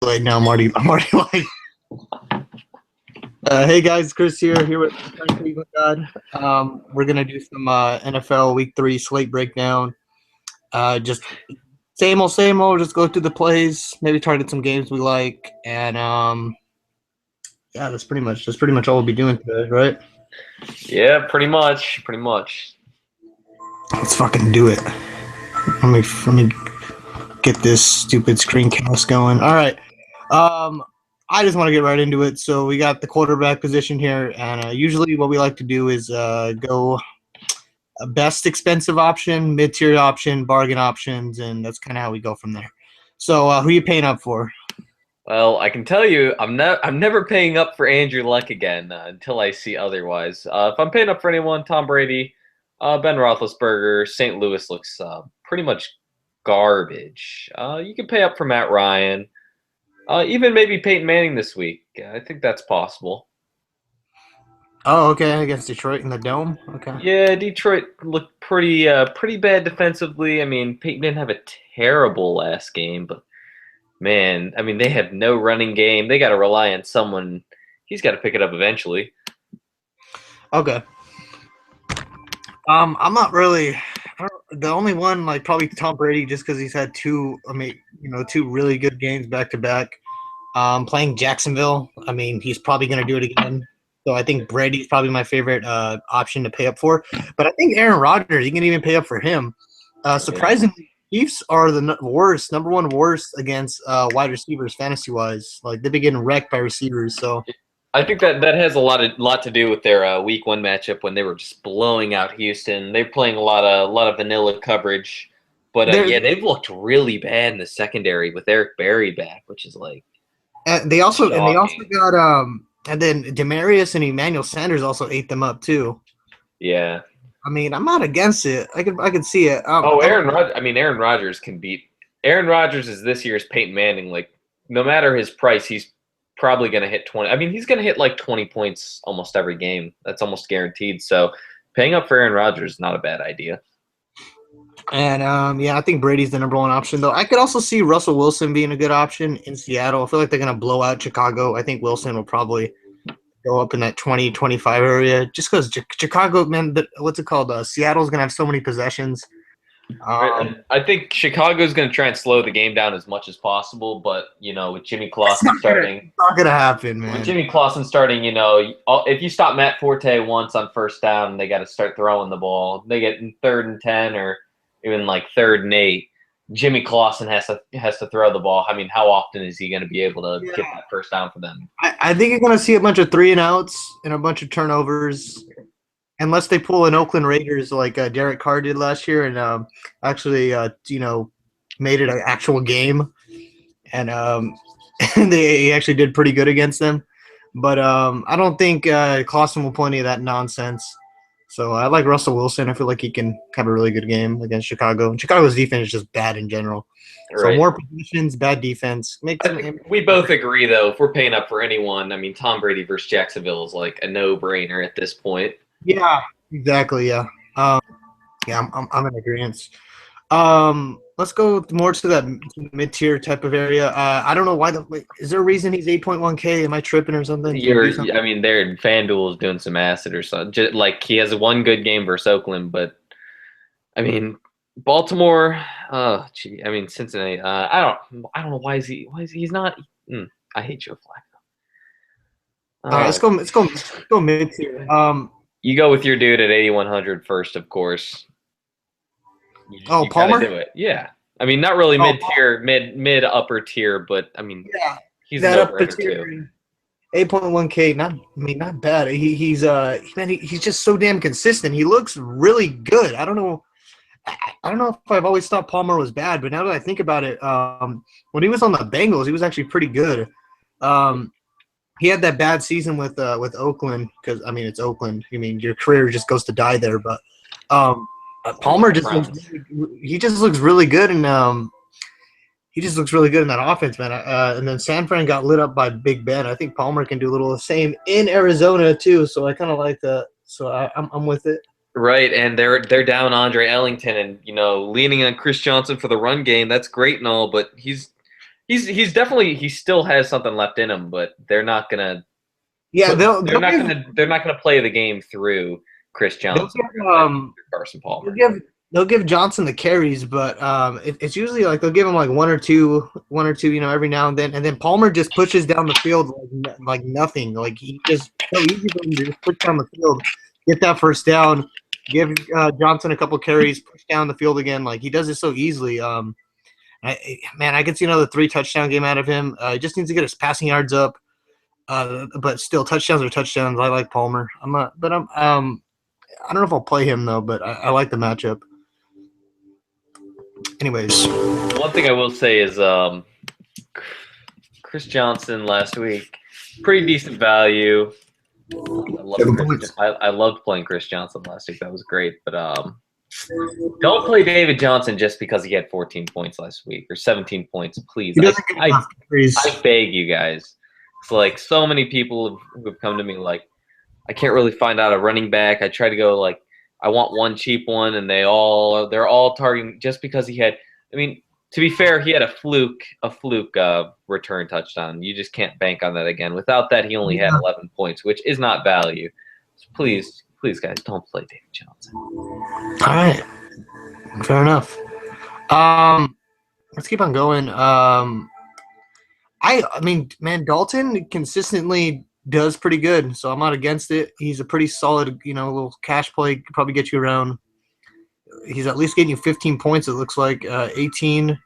Like now, I'm already like, hey guys, Chris here with my friend Cleveland God. We're gonna do some NFL Week 3 slate breakdown. Just same old. Just go through the plays, maybe target some games we like, and yeah, that's pretty much all we'll be doing today, right? Yeah, pretty much. Pretty much. Let's fucking do it. Let me get this stupid screencast going. All right. Um, I just want to get right into it. So we got the quarterback position here, and usually what we like to do is go best expensive option, mid tier option, bargain options, and that's kind of how we go from there. So who are you paying up for? Well, I can tell you, I'm never paying up for Andrew Luck again until I see otherwise. If I'm paying up for anyone, Tom Brady, Ben Roethlisberger, St. Louis looks pretty much garbage. You can pay up for Matt Ryan, even maybe Peyton Manning this week. I think that's possible. Oh, okay, against Detroit in the dome. Okay. Yeah, Detroit looked pretty bad defensively. I mean, Peyton didn't have a terrible last game, but man, I mean, they have no running game. They got to rely on someone. He's got to pick it up eventually. Okay. I'm not really. The only one, like probably Tom Brady, just because he's had two. I mean, two really good games back to back. Playing Jacksonville, I mean, he's probably going to do it again. So I think Brady's probably my favorite option to pay up for. But I think Aaron Rodgers, you can even pay up for him. Yeah. Surprisingly, Chiefs are the worst, number one worst against wide receivers fantasy wise. Like they've been getting wrecked by receivers. So I think that has a lot to do with their week one matchup when they were just blowing out Houston. They're playing a lot of vanilla coverage, but they're yeah, they've looked really bad in the secondary with Eric Berry back, which is like they also shocking. got and then Demarius and Emmanuel Sanders also ate them up too. Yeah. I mean, I'm not against it. I could see it. Oh, Aaron Rodgers can beat. Aaron Rodgers is this year's Peyton Manning. Like, no matter his price, he's probably going to hit 20. I mean, he's going to hit like 20 points almost every game. That's almost guaranteed. So, paying up for Aaron Rodgers is not a bad idea. And yeah, I think Brady's the number one option, though. I could also see Russell Wilson being a good option in Seattle. I feel like they're going to blow out Chicago. I think Wilson will probably go up in that 20-25 area just because Chicago, man, what's it called? Seattle's going to have so many possessions. Right. Um, And I think Chicago's going to try and slow the game down as much as possible. But with Jimmy it's Clausen not gonna, starting, it's not gonna happen, with man. Jimmy Clausen starting, if you stop Matt Forte once on first down, they got to start throwing the ball. They get in 3rd and 10 or even like 3rd and 8. Jimmy Clausen has to throw the ball. I mean, how often is he going to be able to Yeah. get that first down for them? I think you're going to see a bunch of 3-and-outs and a bunch of turnovers, unless they pull an Oakland Raiders like Derek Carr did last year and actually, made it an actual game. And they actually did pretty good against them. But I don't think Clausen will pull any of that nonsense. So I like Russell Wilson. I feel like he can have a really good game against Chicago. And Chicago's defense is just bad in general. So Right. more positions, bad defense. Makes I them. think we both agree, though, if we're paying up for anyone, I mean, Tom Brady versus Jacksonville is like a no-brainer at this point. Yeah, exactly. Yeah. Yeah, I'm in agreement. Let's go more to that mid tier type of area. I don't know why is there a reason he's 8.1K? Am I tripping or something? Can you do something? I mean, they're Fanduel is doing some acid or something. Like he has one good game versus Oakland, but I mean, Baltimore. Oh, gee, I mean Cincinnati. I don't know he's not. I hate Joe Flacco. All right, let's go mid tier. You go with your dude at 8,100 first, of course. Oh, You gotta Palmer. do it. Yeah. I mean, not really Oh, mid tier, mid upper tier, but I mean, yeah, he's a that no upper brainer too. tier. 8.1K, not bad. He's just so damn consistent. He looks really good. I don't know if I've always thought Palmer was bad, but now that I think about it, when he was on the Bengals, he was actually pretty good. Um, he had that bad season with Oakland because I mean it's Oakland. I mean your career just goes to die there. But um, Palmer he just looks really good and he just looks really good in that offense, man. And then San Fran got lit up by Big Ben. I think Palmer can do a little of the same in Arizona too. So I kind of like that. So I'm with it. Right, and they're down Andre Ellington, and leaning on Chris Johnson for the run game. That's great and all, but he still has something left in him, but they're not gonna Yeah, they're not gonna play the game through Chris they'll Johnson. give They're gonna play through Carson they'll Palmer. give they'll give Johnson the carries, but it's usually like they'll give him like one or two, every now and then Palmer just pushes down the field like nothing. Like he just so easy for him to just push down the field, get that first down, give Johnson a couple carries, push down the field again. Like he does it so easily. I could see another 3 touchdown game out of him. He just needs to get his passing yards up. But still, touchdowns are touchdowns. I like Palmer. I don't know if I'll play him though, but I like the matchup. Anyways, one thing I will say is Chris Johnson last week, pretty decent value. I loved playing Chris Johnson last week. That was great. But don't play David Johnson just because he had 14 points last week or 17 points, please. I beg you guys. It's like so many people who have come to me like, I can't really find out a running back. I try to go like, I want one cheap one, and they're all targeting just because he had. I mean, to be fair, he had a fluke return touchdown. You just can't bank on that again. Without that, he only had 11 points, which is not value. So please, guys, don't play David Johnson. All right, fair enough. Let's keep on going. I mean, man, Dalton consistently does pretty good, so I'm not against it. He's a pretty solid, little cash play. Could probably get you around. He's at least getting you 15 points. It looks like 18.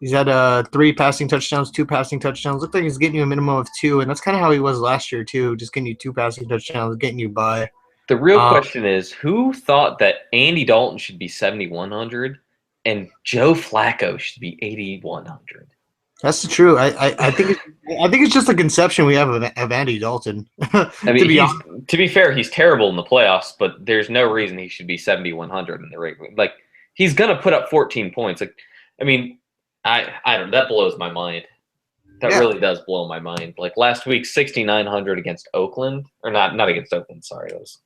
He's had 3 passing touchdowns, 2 passing touchdowns. Looks like he's getting you a minimum of 2, and that's kind of how he was last year too. Just getting you 2 passing touchdowns, getting you by. The real question is, who thought that Andy Dalton should be 7,100 and Joe Flacco should be 8,100? That's true. I think it's just a conception we have of Andy Dalton. I mean, to be fair, he's terrible in the playoffs, but there's no reason he should be 7,100 in the regular. Like he's gonna put up 14 points. Like, I mean, I don't. That blows my mind. That really does blow my mind. Like last week, 6,900 against Oakland, or not against Oakland. Sorry, it was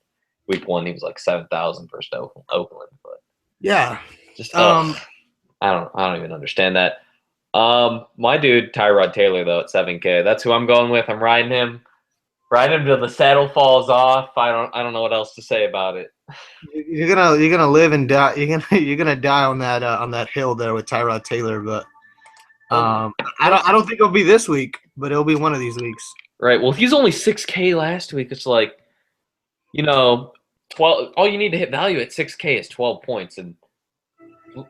week 1. He was like 7,000 versus Oakland. But yeah, just I don't even understand that. My dude Tyrod Taylor though at 7K. That's who I'm going with. I'm riding him till the saddle falls off. I don't know what else to say about it. You're gonna live and die. You're gonna die on that hill there with Tyrod Taylor. But I don't think it'll be this week, but it'll be one of these weeks. Right. Well, he's only 6K last week. It's like, 12. All you need to hit value at 6K is 12 points, and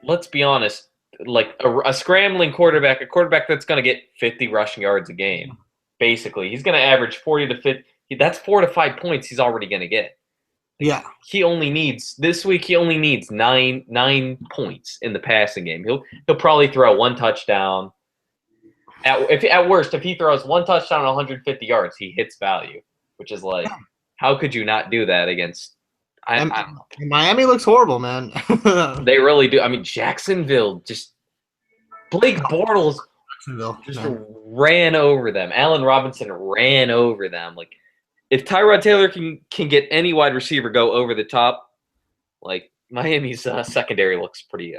let's be honest. Like a scrambling quarterback, a quarterback that's going to get 50 rushing yards a game, basically. He's going to average 40 to 50. That's 4 to 5 points he's already going to get. Yeah. This week he only needs 9 points in the passing game. He'll probably throw 1 touchdown. At worst, if he throws 1 touchdown and 150 yards, he hits value, which is like, how could you not do that against I don't know. Miami looks horrible, man. They really do. I mean, Jacksonville just Blake Bortles just ran over them. Allen Robinson ran over them. Like, if Tyrod Taylor can get any wide receiver go over the top, like Miami's secondary looks pretty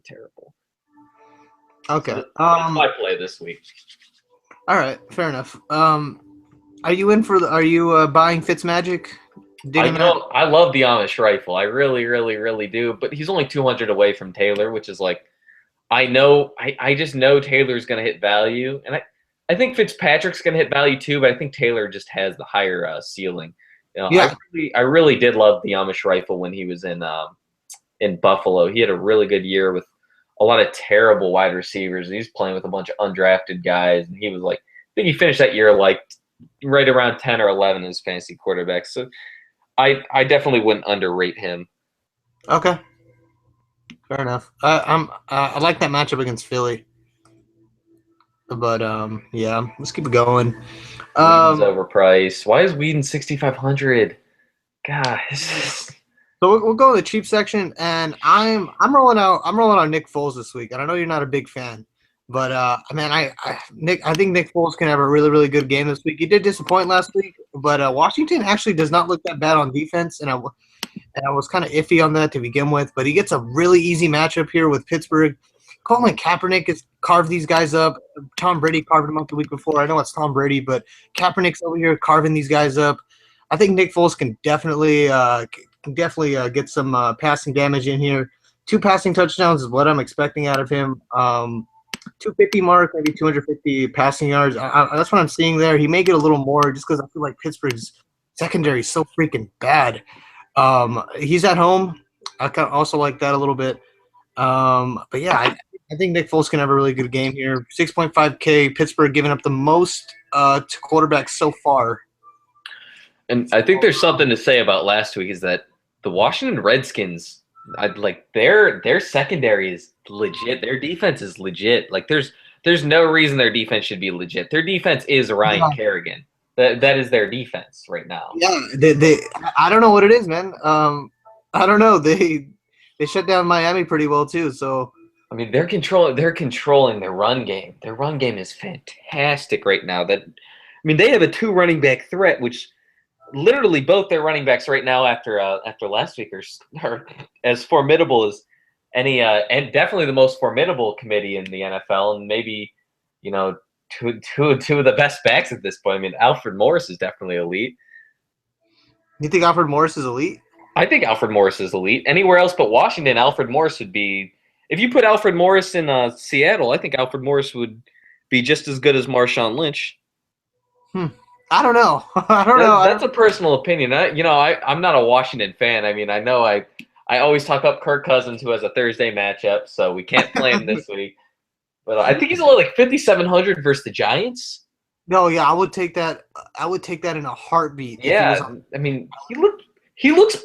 terrible. Okay, so that's my play this week. All right, fair enough. Are you buying Fitzmagic? I love the Amish rifle. I really, really, really do. But he's only 200 away from Taylor, which is like, I just know Taylor's going to hit value. And I think Fitzpatrick's going to hit value too, but I think Taylor just has the higher ceiling. Yeah. I really did love the Amish rifle when he was in Buffalo. He had a really good year with a lot of terrible wide receivers. He's playing with a bunch of undrafted guys. And he was like, I think he finished that year like right around 10 or 11 as fantasy quarterback. So I definitely wouldn't underrate him. Okay, fair enough. I like that matchup against Philly, but yeah, let's keep it going. Whedon's overpriced. Why is Whedon 6,500? Guys. So we'll go to the cheap section, and I'm rolling out Nick Foles this week, and I know you're not a big fan. But man, I think Nick Foles can have a really, really good game this week. He did disappoint last week, but Washington actually does not look that bad on defense, and I was kind of iffy on that to begin with. But he gets a really easy matchup here with Pittsburgh. Colin Kaepernick has carved these guys up. Tom Brady carved them up the week before. I know it's Tom Brady, but Kaepernick's over here carving these guys up. I think Nick Foles can definitely get some passing damage in here. 2 passing touchdowns is what I'm expecting out of him. 250 mark, maybe 250 passing yards. That's what I'm seeing there. He may get a little more just because I feel like Pittsburgh's secondary is so freaking bad. He's at home. I kind of also like that a little bit. But yeah, I think Nick Foles can have a really good game here. 6.5K, Pittsburgh giving up the most to quarterbacks so far. And I think there's something to say about last week is that the Washington Redskins, their secondary is legit. Their defense is legit. Like there's no reason their defense should be legit. Their defense is Ryan Kerrigan. That is their defense right now. Yeah, I don't know what it is, man. I don't know. They shut down Miami pretty well too. So I mean, they're controlling their run game. Their run game is fantastic right now. They have a 2 running back threat, which literally both their running backs right now after last week are as formidable as any and definitely the most formidable committee in the NFL, and maybe two of the best backs at this point. I mean, Alfred Morris is definitely elite. You think Alfred Morris is elite? I think Alfred Morris is elite. Anywhere else but Washington, Alfred Morris would be. If you put Alfred Morris in Seattle, I think Alfred Morris would be just as good as Marshawn Lynch. I don't know. I don't know. That's a personal opinion. I'm not a Washington fan. I mean, I know I always talk up Kirk Cousins, who has a Thursday matchup, so we can't play him this week. But I think he's only like 5,700 versus the Giants. No, yeah, I would take that. I would take that in a heartbeat. Yeah, I mean, he looks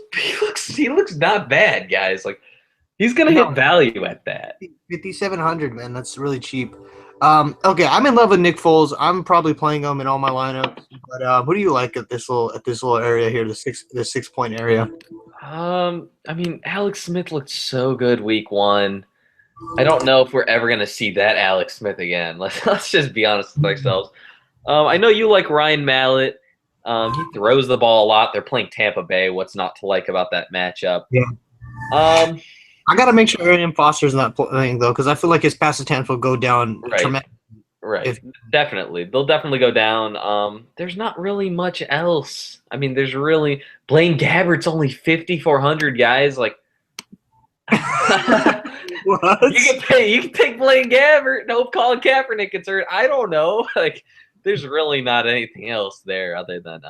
not bad, guys. Like he's gonna hit value at that. 5,700, man. That's really cheap. Okay, I'm in love with Nick Foles. I'm probably playing him in all my lineups. But who do you like at this little area here, the 6-point area? I mean, Alex Smith looked so good week 1. I don't know if we're ever gonna see that Alex Smith again. Let's just be honest with ourselves. I know you like Ryan Mallett. He throws the ball a lot. They're playing Tampa Bay. What's not to like about that matchup? Yeah. I got to make sure Arian Foster's not playing, though, because I feel like his pass attempts will go down tremendously. Right. Definitely. They'll definitely go down. There's not really much else. I mean, there's really – Blaine Gabbert's only 5,400, guys. Like what? You can take Blaine Gabbert. No, Colin Kaepernick gets hurt. I don't know. Like, there's really not anything else there other than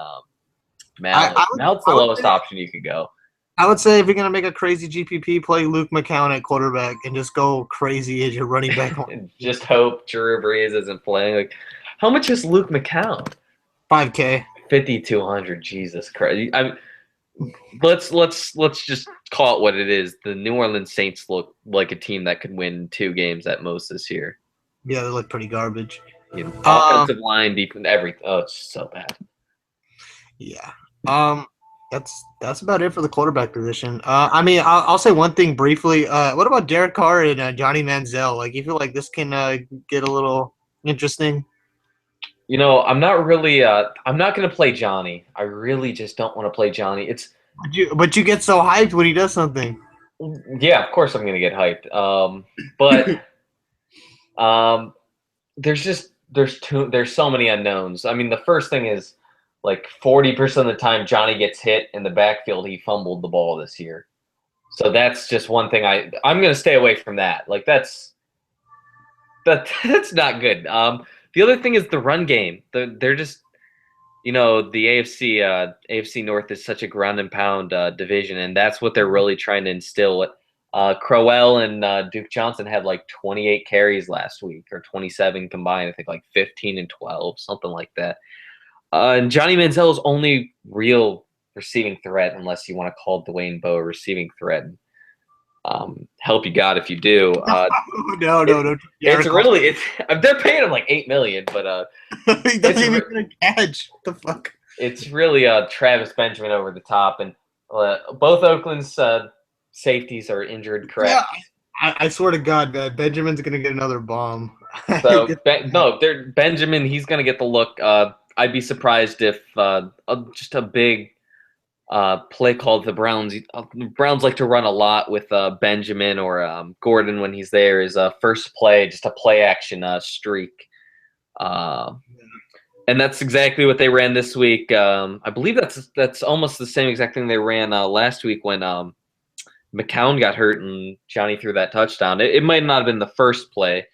Mallett's the lowest option you could go. I would say if you're gonna make a crazy GPP, play Luke McCown at quarterback and just go crazy as your running back. And just hope Drew Brees isn't playing. Like, how much is Luke McCown? 5K. 5,200. Jesus Christ! Let's just call it what it is. The New Orleans Saints look like a team that could win 2 games at most this year. Yeah, they look pretty garbage. Offensive line, defense, everything. Oh, it's so bad. Yeah. That's about it for the quarterback position. I mean, I'll say one thing briefly. What about Derek Carr and Johnny Manziel? Like, you feel like this can get a little interesting? I'm not really. I'm not going to play Johnny. I really just don't want to play Johnny. But you get so hyped when he does something. Yeah, of course I'm going to get hyped. But there's so many unknowns. I mean, the first thing is, like 40% of the time Johnny gets hit in the backfield, he fumbled the ball this year. So that's just one thing I'm going to stay away from that. Like that's not good. The other thing is the run game. They're just, the AFC North is such a ground and pound division, and that's what they're really trying to instill. Crowell and Duke Johnson had like 28 carries last week, or 27 combined. I think like 15 and 12, something like that. And Johnny Manziel's only real receiving threat, unless you want to call Dwayne Bowe a receiving threat. Help you God if you do. No. It's really they're paying him like $8 million, but he doesn't even get a catch. What the fuck? It's really Travis Benjamin over the top, and both Oakland's safeties are injured. Correct? Yeah, I swear to God, man, Benjamin's gonna get another bomb. So Benjamin. He's gonna get the look. I'd be surprised if just a big play called the Browns. Browns like to run a lot with Benjamin or Gordon when he's there. Is first play just a play action streak, and that's exactly what they ran this week. I believe that's almost the same exact thing they ran last week when McCown got hurt and Johnny threw that touchdown. It might not have been the first play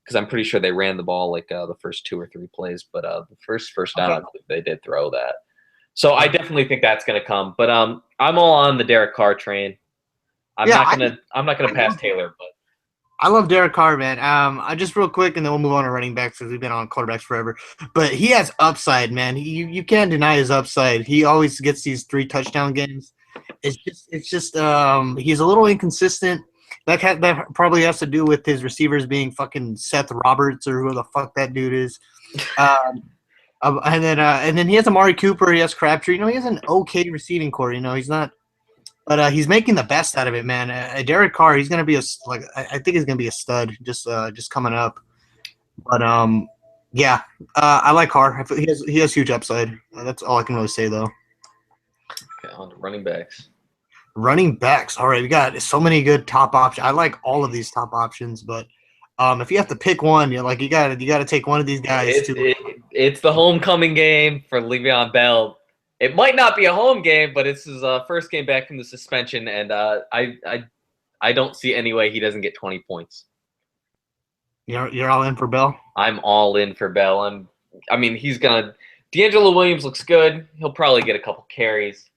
because I'm pretty sure they ran the ball like the first 2 or 3 plays, but the first down, I believe they did throw that. So I definitely think that's going to come. But I'm all on the Derek Carr train. I'm not gonna pass Taylor, but I love Derek Carr, man. I just real quick, and then we'll move on to running backs because we've been on quarterbacks forever. But he has upside, man. You can't deny his upside. He always gets these 3 touchdown games. It's just he's a little inconsistent. That probably has to do with his receivers being fucking Seth Roberts or who the fuck that dude is. And then he has Amari Cooper. He has Crabtree. He has an okay receiving core. He's not. But he's making the best out of it, man. Derek Carr, he's gonna be I think he's gonna be a stud, just coming up. But yeah, I like Carr. He has huge upside. That's all I can really say, though. Okay, on to running backs. Running backs. All right, we got so many good top options. I like all of these top options, but if you have to pick one, you got to take one of these guys. It's the homecoming game for Le'Veon Bell. It might not be a home game, but it's his first game back from the suspension, and I don't see any way he doesn't get 20 points. You're all in for Bell? I'm all in for Bell. He's gonna. D'Angelo Williams looks good. He'll probably get a couple carries,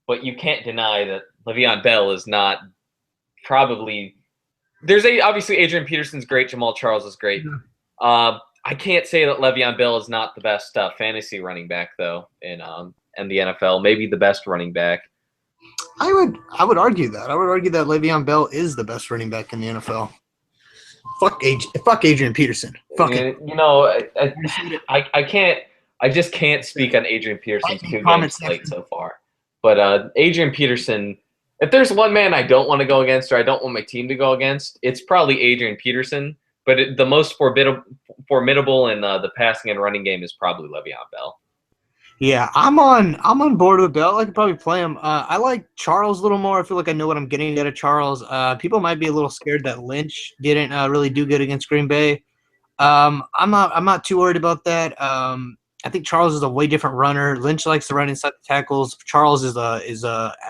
but you can't deny that Le'Veon Bell is not probably. Obviously Adrian Peterson's great. Jamal Charles is great. I can't say that Le'Veon Bell is not the best fantasy running back though in the NFL. Maybe the best running back. I would argue that. I would argue that Le'Veon Bell is the best running back in the NFL. Fuck Adrian Peterson. Fuck it. I can't. I just can't speak on Adrian Peterson's 2 games slate so far. But Adrian Peterson, if there's one man I don't want to go against or I don't want my team to go against, it's probably Adrian Peterson. But the most formidable in the passing and running game is probably Le'Veon Bell. Yeah, I'm on board with Bell. I could probably play him. I like Charles a little more. I feel like I know what I'm getting out of Charles. People might be a little scared that Lynch didn't really do good against Green Bay. I'm not too worried about that. I think Charles is a way different runner. Lynch likes to run inside the tackles. Charles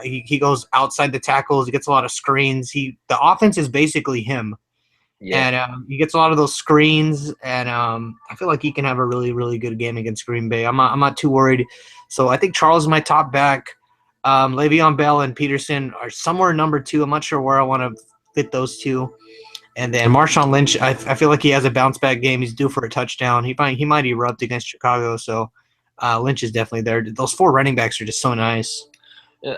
he goes outside the tackles. He gets a lot of screens. The offense is basically him. Yeah. And he gets a lot of those screens, and I feel like he can have a really, really good game against Green Bay. I'm not too worried. So I think Charles is my top back. Le'Veon Bell and Peterson are somewhere number 2. I'm not sure where I want to fit those 2. And then Marshawn Lynch, I feel like he has a bounce back game. He's due for a touchdown. He might erupt against Chicago. So Lynch is definitely there. Those 4 running backs are just so nice.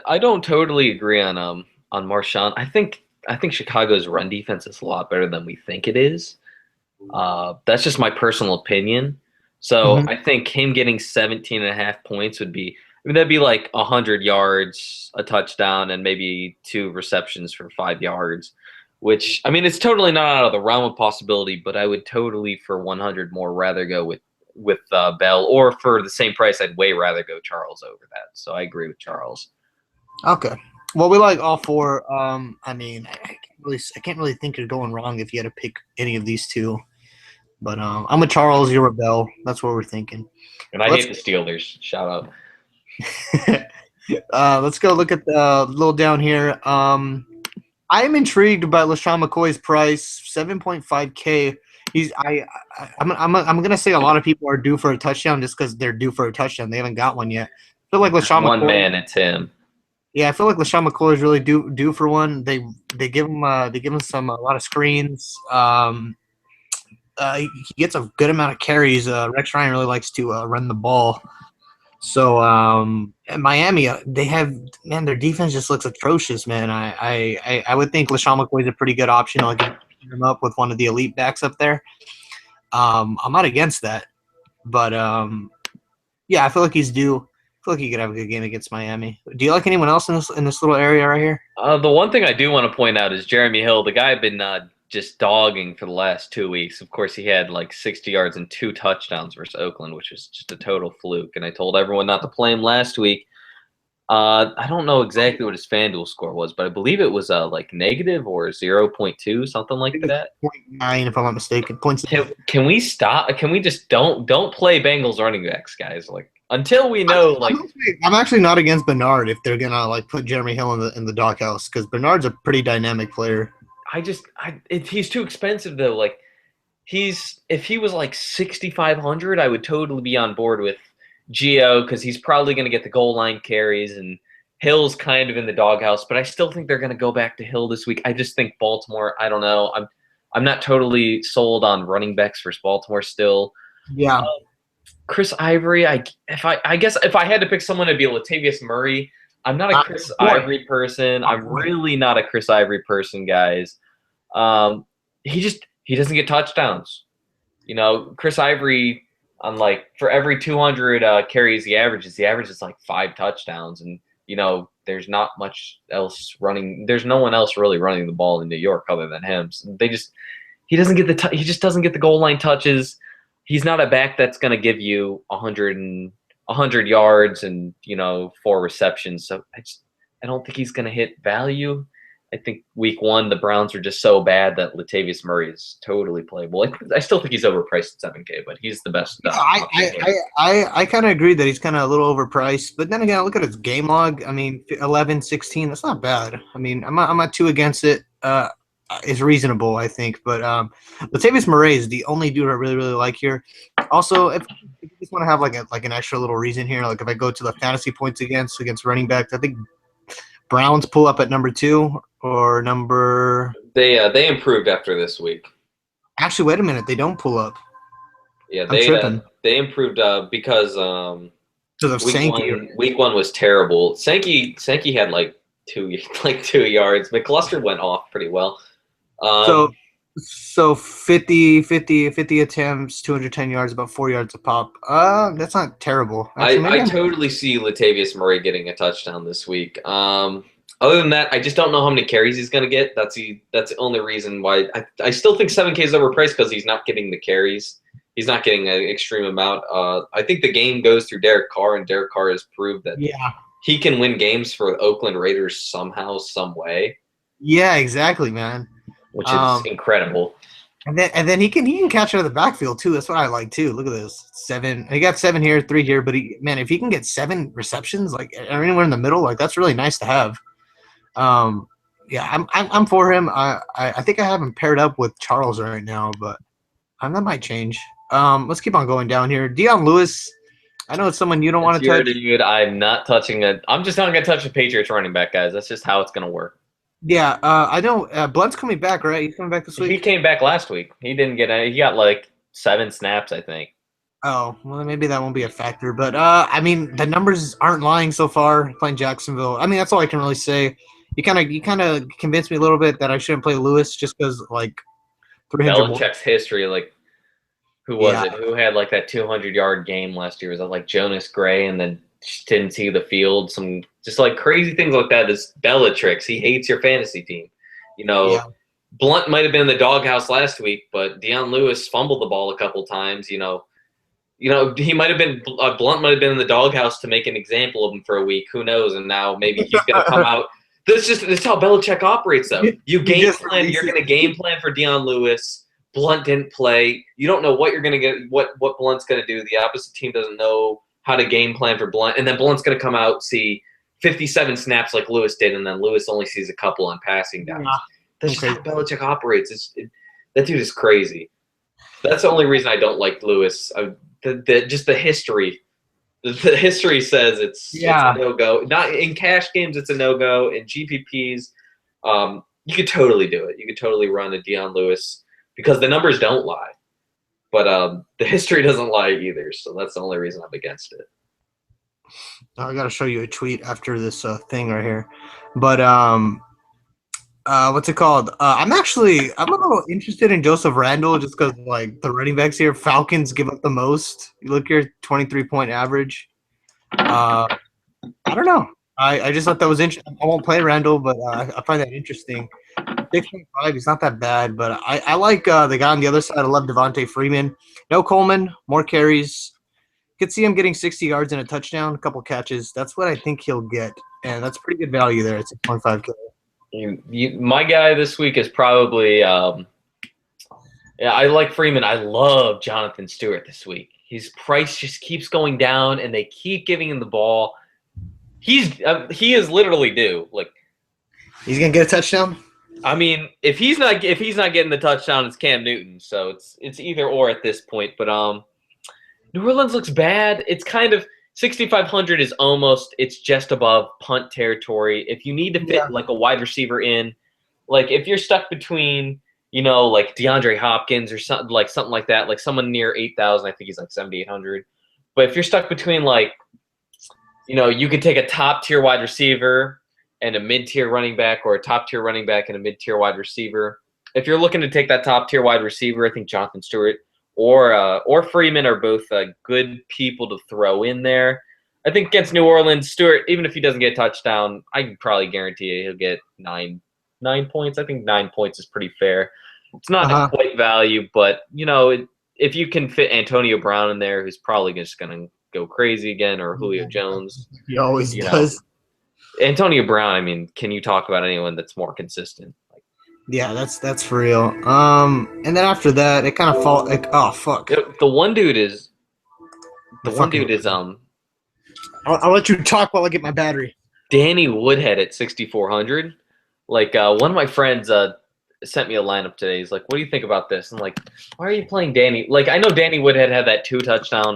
I don't totally agree on Marshawn. I think Chicago's run defense is a lot better than we think it is. That's just my personal opinion. So I think him getting 17.5 points would be that'd be like 100 yards, a touchdown, and maybe 2 receptions for 5 yards. Which it's totally not out of the realm of possibility, but I would totally for 100 more rather go with Bell, or for the same price, I'd way rather go Charles over that. So I agree with Charles. Okay. Well, we like all 4. I can't really think of going wrong if you had to pick any of these 2. But I'm with Charles. You're with Bell. That's what we're thinking. And I hate the Steelers. Shout out. Let's go look at the little down here. I am intrigued by LaShawn McCoy's price, 7.5K. I'm gonna say a lot of people are due for a touchdown just because they're due for a touchdown. They haven't got one yet. I feel like LaShawn McCoy. Man, it's him. Yeah, I feel like LaShawn McCoy is really due for one. They give him a lot of screens. He gets a good amount of carries. Rex Ryan really likes to run the ball. So at Miami, their defense just looks atrocious, man. I would think LaShawn McCoy is a pretty good option. Like him up with one of the elite backs up there. I'm not against that, but yeah, I feel like he's due. I feel like he could have a good game against Miami. Do you like anyone else in this little area right here? The one thing I do want to point out is Jeremy Hill, the guy I've been just dogging for the last 2 weeks. Of course, he had like 60 yards and 2 touchdowns versus Oakland, which is just a total fluke. And I told everyone not to play him last week. I don't know exactly what his FanDuel score was, but I believe it was like negative or 0.2, something I like think it's that. 0.9 if I'm not mistaken. Points. Can we stop? Can we just don't play Bengals running backs, guys? Like until we know, like I'm actually not against Bernard if they're gonna like put Jeremy Hill in the doghouse because Bernard's a pretty dynamic player. he's too expensive though. Like if he was like 6,500, I would totally be on board with Geo because he's probably going to get the goal line carries and Hill's kind of in the doghouse. But I still think they're going to go back to Hill this week. I just think Baltimore. I don't know. I'm not totally sold on running backs for Baltimore still. Yeah, Chris Ivory. I guess if I had to pick someone, it'd be Latavius Murray. I'm not a Chris Ivory person. I'm really not a Chris Ivory person, guys. He doesn't get touchdowns. You know, Chris Ivory on like for every 200 carries the average is like 5 touchdowns, and you know there's not much else running. There's no one else really running the ball in New York other than him. So he just doesn't get the goal line touches. He's not a back that's going to give you 100 yards and 4 receptions. So I don't think he's going to hit value. I think week 1 the Browns were just so bad that Latavius Murray is totally playable. I still think he's overpriced at $7K, but he's the best. Yeah, I kind of agree that he's kind of a little overpriced. But then again, look at his game log. I mean, 11, 16, that's not bad. I mean, I'm not too against it. It's reasonable, I think. But Latavius Murray is the only dude I really, really like here. Also, if you just want to have like an extra little reason here, like if I go to the fantasy points against running backs, I think Browns pull up at number 2 or number. They improved after this week. Actually, wait a minute. They don't pull up. Yeah, they improved because of Sankey. Week 1 was terrible. Sankey had like 2 yards. McCluster went off pretty well. So 50 attempts, 210 yards, about 4 yards a pop. That's not terrible. Actually, I totally see Latavius Murray getting a touchdown this week. Other than that, I just don't know how many carries he's going to get. That's the only reason why I still think 7K is overpriced because he's not getting the carries. He's not getting an extreme amount. I think the game goes through Derek Carr, and Derek Carr has proved that he can win games for the Oakland Raiders somehow, some way. Yeah, exactly, man. Which is incredible. And then he can catch out of the backfield too. That's what I like too. Look at this, 7. He got 7 here, 3 here. But if he can get 7 receptions, like anywhere in the middle, like that's really nice to have. Yeah, I'm for him. I think I have him paired up with Charles right now, but that might change. Let's keep on going down here. Dion Lewis. I know it's someone you don't want to touch. Dude, I'm not touching it. I'm just not going to touch the Patriots running back, guys. That's just how it's going to work. Yeah, I know. Blunt's coming back, right? He's coming back this week. He came back last week. He didn't get any. He got like 7 snaps, I think. Oh, well, maybe that won't be a factor. But, I mean, the numbers aren't lying so far playing Jacksonville. I mean, that's all I can really say. You kind of convinced me a little bit that I shouldn't play Lewis just because, like, Belichick's history, like, who was it? Who had, like, that 200-yard game last year? Was that, like, Jonas Gray and then didn't see the field? Some just, like, crazy things like that is Bellatrix. He hates your fantasy team. Blunt might have been in the doghouse last week, but Dion Lewis fumbled the ball a couple times, he might have been Blunt might have been in the doghouse to make an example of him for a week. Who knows? And now maybe he's going to come out. This is how Belichick operates, though. You game plan. You're going to game plan for Dion Lewis. Blunt didn't play. You don't know what you're going to get. What Blunt's going to do. The opposite team doesn't know how to game plan for Blunt, and then Blunt's going to come out, see 57 snaps like Lewis did, and then Lewis only sees a couple on passing downs. That's just how Belichick operates. That dude is crazy. That's the only reason I don't like Lewis. Just the history. The history says it's a no-go. Not in cash games, it's a no-go. In GPPs, you could totally do it. You could totally run a Dion Lewis because the numbers don't lie. But the history doesn't lie either, so that's the only reason I'm against it. I got to show you a tweet after this thing right here. But what's it called? I'm a little interested in Joseph Randle just because, like, the running backs here, Falcons give up the most. You look here, 23-point average. I don't know. I just thought that was interesting. I won't play Randle, but I find that interesting. 6.5, he's not that bad, but I like the guy on the other side. I love Devontae Freeman. No Coleman, more carries. Could see him getting 60 yards and a touchdown, a couple catches. That's what I think he'll get, and that's pretty good value there at 6.5K. My guy this week is probably I like Freeman. I love Jonathan Stewart this week. His price just keeps going down, and they keep giving him the ball. He is literally due. Like, he's gonna get a touchdown. I mean, if he's not getting the touchdown, it's Cam Newton. So it's either or at this point. But New Orleans looks bad. It's kind of 6,500 is almost, it's just above punt territory. If you need to fit like a wide receiver in, like if you're stuck between, like DeAndre Hopkins or something like that, like someone near 8,000, I think he's like 7,800. But if you're stuck between like, you could take a top tier wide receiver and a mid tier running back, or a top tier running back and a mid tier wide receiver. If you're looking to take that top tier wide receiver, I think Jonathan Stewart or Freeman are both good people to throw in there. I think against New Orleans, Stewart, even if he doesn't get a touchdown, I can probably guarantee you he'll get nine points. I think 9 points is pretty fair. It's not quite value, but if you can fit Antonio Brown in there, who's probably just going to go crazy again, or Julio Jones. He always does. Antonio Brown, I mean, can you talk about anyone that's more consistent? Yeah, that's for real. And then after that, it kind of fall. Like, oh fuck. The one dude is. I'll let you talk while I get my battery. Danny Woodhead at 6,400. Like one of my friends sent me a lineup today. He's like, "What do you think about this?" I'm like, "Why are you playing Danny?" Like, I know Danny Woodhead had that two touchdown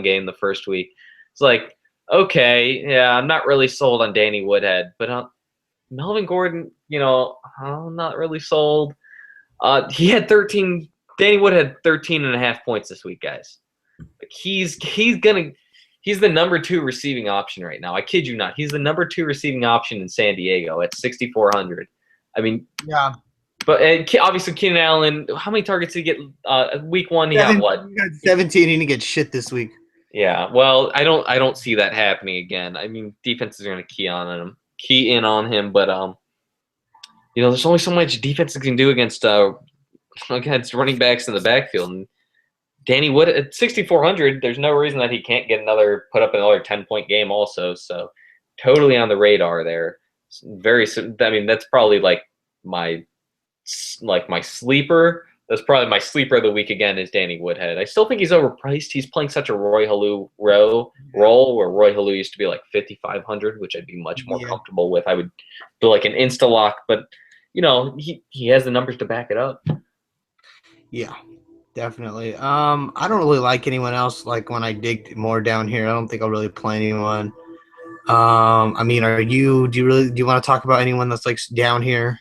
game the first week. It's like, okay, yeah, I'm not really sold on Danny Woodhead, but Melvin Gordon, I'm not really sold. He had 13. Danny Woodhead had 13.5 points this week, guys. Like he's the number 2 receiving option right now. I kid you not. He's the number 2 receiving option in San Diego at 6,400. I mean, yeah. But obviously, Keenan Allen. How many targets did he get? Week 1, he got what? He got 17. He didn't get shit this week. Yeah. Well, I don't see that happening again. I mean, defenses are going to key in on him, but there's only so much defenses can do against running backs in the backfield. And Danny Wood at 6,400, there's no reason that he can't put up another 10-point game also. So totally on the radar there. That's probably like my sleeper. That's probably my sleeper of the week again is Danny Woodhead. I still think he's overpriced. He's playing such a Roy Halou role where Roy Halou used to be like 5,500, which I'd be much more comfortable with. I would do like an insta lock, but he has the numbers to back it up. Yeah. Definitely. I don't really like anyone else. Like when I dig more down here, I don't think I'll really play anyone. I mean, do you want to talk about anyone that's like down here?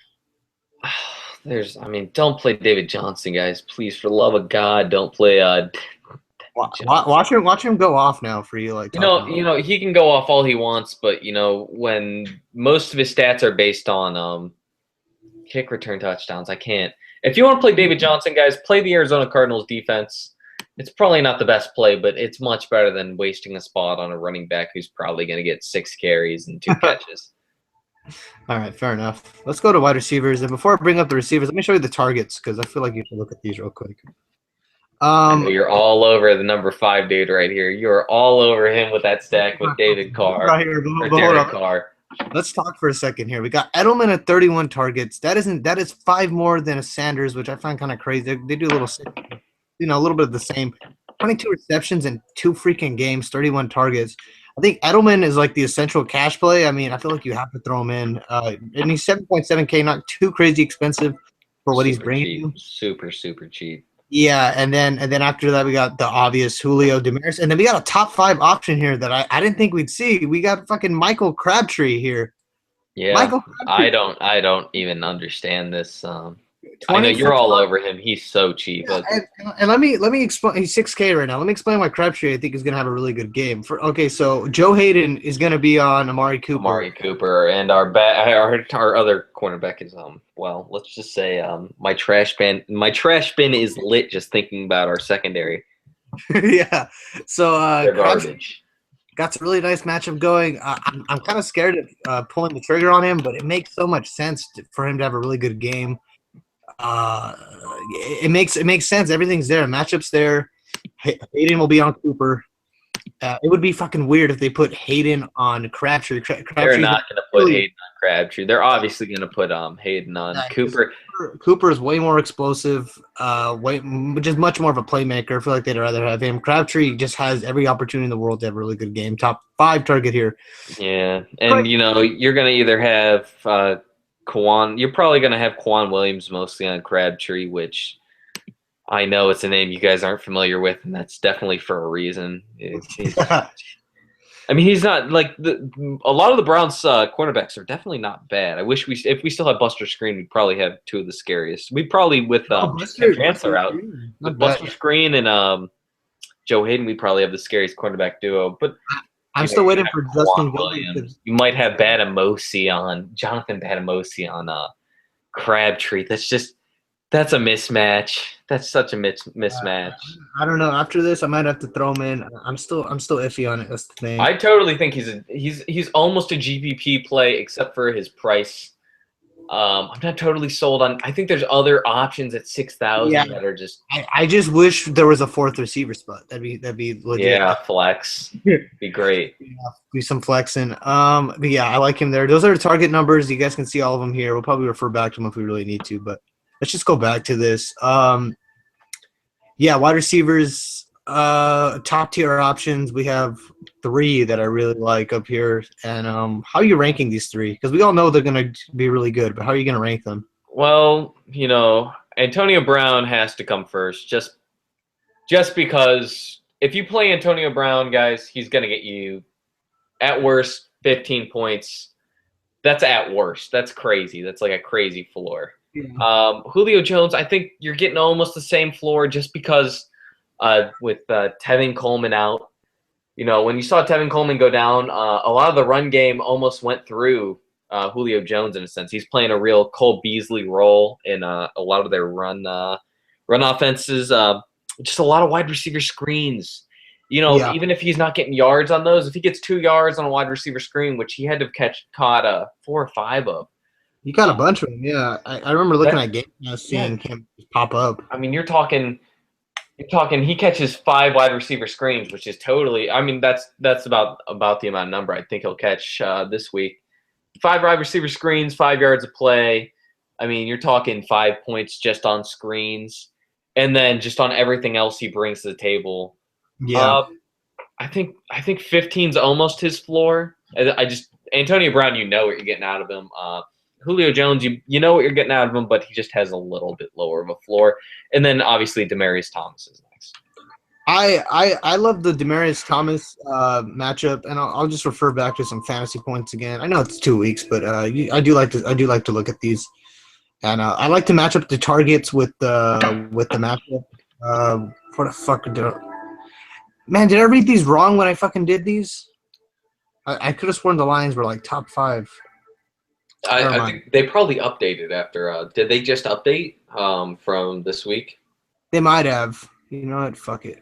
Don't play David Johnson, guys. Please, for the love of God, don't play. Watch him go off now for you. Like he can go off all he wants, but when most of his stats are based on kick return touchdowns, I can't. If you want to play David Johnson, guys, play the Arizona Cardinals defense. It's probably not the best play, but it's much better than wasting a spot on a running back who's probably going to get 6 carries and 2 catches. All right, fair enough. Let's go to wide receivers. And before I bring up the receivers, let me show you the targets because I feel like you should look at these real quick. I know you're all over the number 5 dude right here. You're all over him with that stack with David Carr. Right here, Derek Carr. Let's talk for a second here. We got Edelman at 31 targets. That is 5 more than a Sanders, which I find kind of crazy. They do a little bit of the same. 22 receptions in 2 freaking games, 31 targets. I think Edelman is like the essential cash play. I mean, I feel like you have to throw him in. And he's 7.7K, not too crazy expensive for what he's bringing you. Super, super cheap. Yeah, and then after that we got the obvious Julio Demaris, and then we got a top 5 option here that I didn't think we'd see. We got fucking Michael Crabtree here. Yeah, I don't even understand this. I know you're all over him. He's so cheap. Yeah, and let me explain. He's 6K right now. Let me explain why Crabtree I think is going to have a really good game. So Joe Hayden is going to be on Amari Cooper. And our other cornerback is let's just say my trash bin is lit just thinking about our secondary. Yeah. So they're garbage. Got some really nice matchup going. I'm kind of scared of pulling the trigger on him, but it makes so much sense for him to have a really good game. It makes sense. Everything's there. Matchups there. Hayden will be on Cooper. It would be fucking weird if they put Hayden on Crabtree. They're Crabtree's not going to put really Hayden on Crabtree. They're obviously going to put Hayden on Cooper. Cooper is way more explosive, just much more of a playmaker. I feel like they'd rather have him. Crabtree just has every opportunity in the world to have a really good game. Top 5 target here. Yeah, and you're going to either have Kwan. You're probably going to have Kwan Williams mostly on Crabtree, which I know it's a name you guys aren't familiar with, and that's definitely for a reason. I mean, he's not like a lot of the Browns' cornerbacks are definitely not bad. I wish if we still had Buster Screen, we'd probably have 2 of the scariest. We'd probably with Chancellor out, with Buster Screen and Joe Hayden, we'd probably have the scariest cornerback duo. But I'm still waiting for Justin Williams. You might have Jonathan Badamosi on Crabtree. That's a mismatch. That's such a mismatch. I don't know. After this, I might have to throw him in. I'm still iffy on it. That's the thing. I totally think he's almost a GPP play, except for his price. I'm not totally sold on. I think there's other options at 6,000 that are just. I just wish there was a 4th receiver spot. That'd be legit. Yeah, flex. Be great. Do some flexing. But yeah, I like him there. Those are the target numbers. You guys can see all of them here. We'll probably refer back to them if we really need to, but let's just go back to this. Yeah, wide receivers, top tier options. We have 3 that I really like up here. And how are you ranking these 3? Because we all know they're going to be really good, but how are you going to rank them? Well, Antonio Brown has to come first, just because if you play Antonio Brown, guys, he's going to get you at worst 15 points. That's at worst. That's crazy. That's like a crazy floor. Yeah. Julio Jones, I think you're getting almost the same floor just because with Tevin Coleman out. When you saw Tevin Coleman go down, a lot of the run game almost went through Julio Jones in a sense. He's playing a real Cole Beasley role in a lot of their run offenses. Just a lot of wide receiver screens. Even if he's not getting yards on those, if he gets 2 yards on a wide receiver screen, which he had to have caught 4 or 5 of. He got a bunch of them, yeah. I remember looking at games and seeing him pop up. I mean, you're talking he catches 5 wide receiver screens, which is totally – I mean, that's about the amount of number I think he'll catch this week. 5 wide receiver screens, 5 yards of play. I mean, you're talking 5 points just on screens, and then just on everything else he brings to the table. Yeah. I think 15's almost his floor. Antonio Brown, you know what you're getting out of him. Julio Jones, you know what you're getting out of him, but he just has a little bit lower of a floor. And then obviously Demaryius Thomas is next. I love the Demaryius Thomas matchup, and I'll just refer back to some fantasy points again. I know it's 2 weeks, but I do like to look at these, and I like to match up the targets with the matchup. What the fuck man? Did I read these wrong when I fucking did these? I could have sworn the Lions were like top 5. I think they probably updated after. Did they just update from this week? They might have. You know what? Fuck it.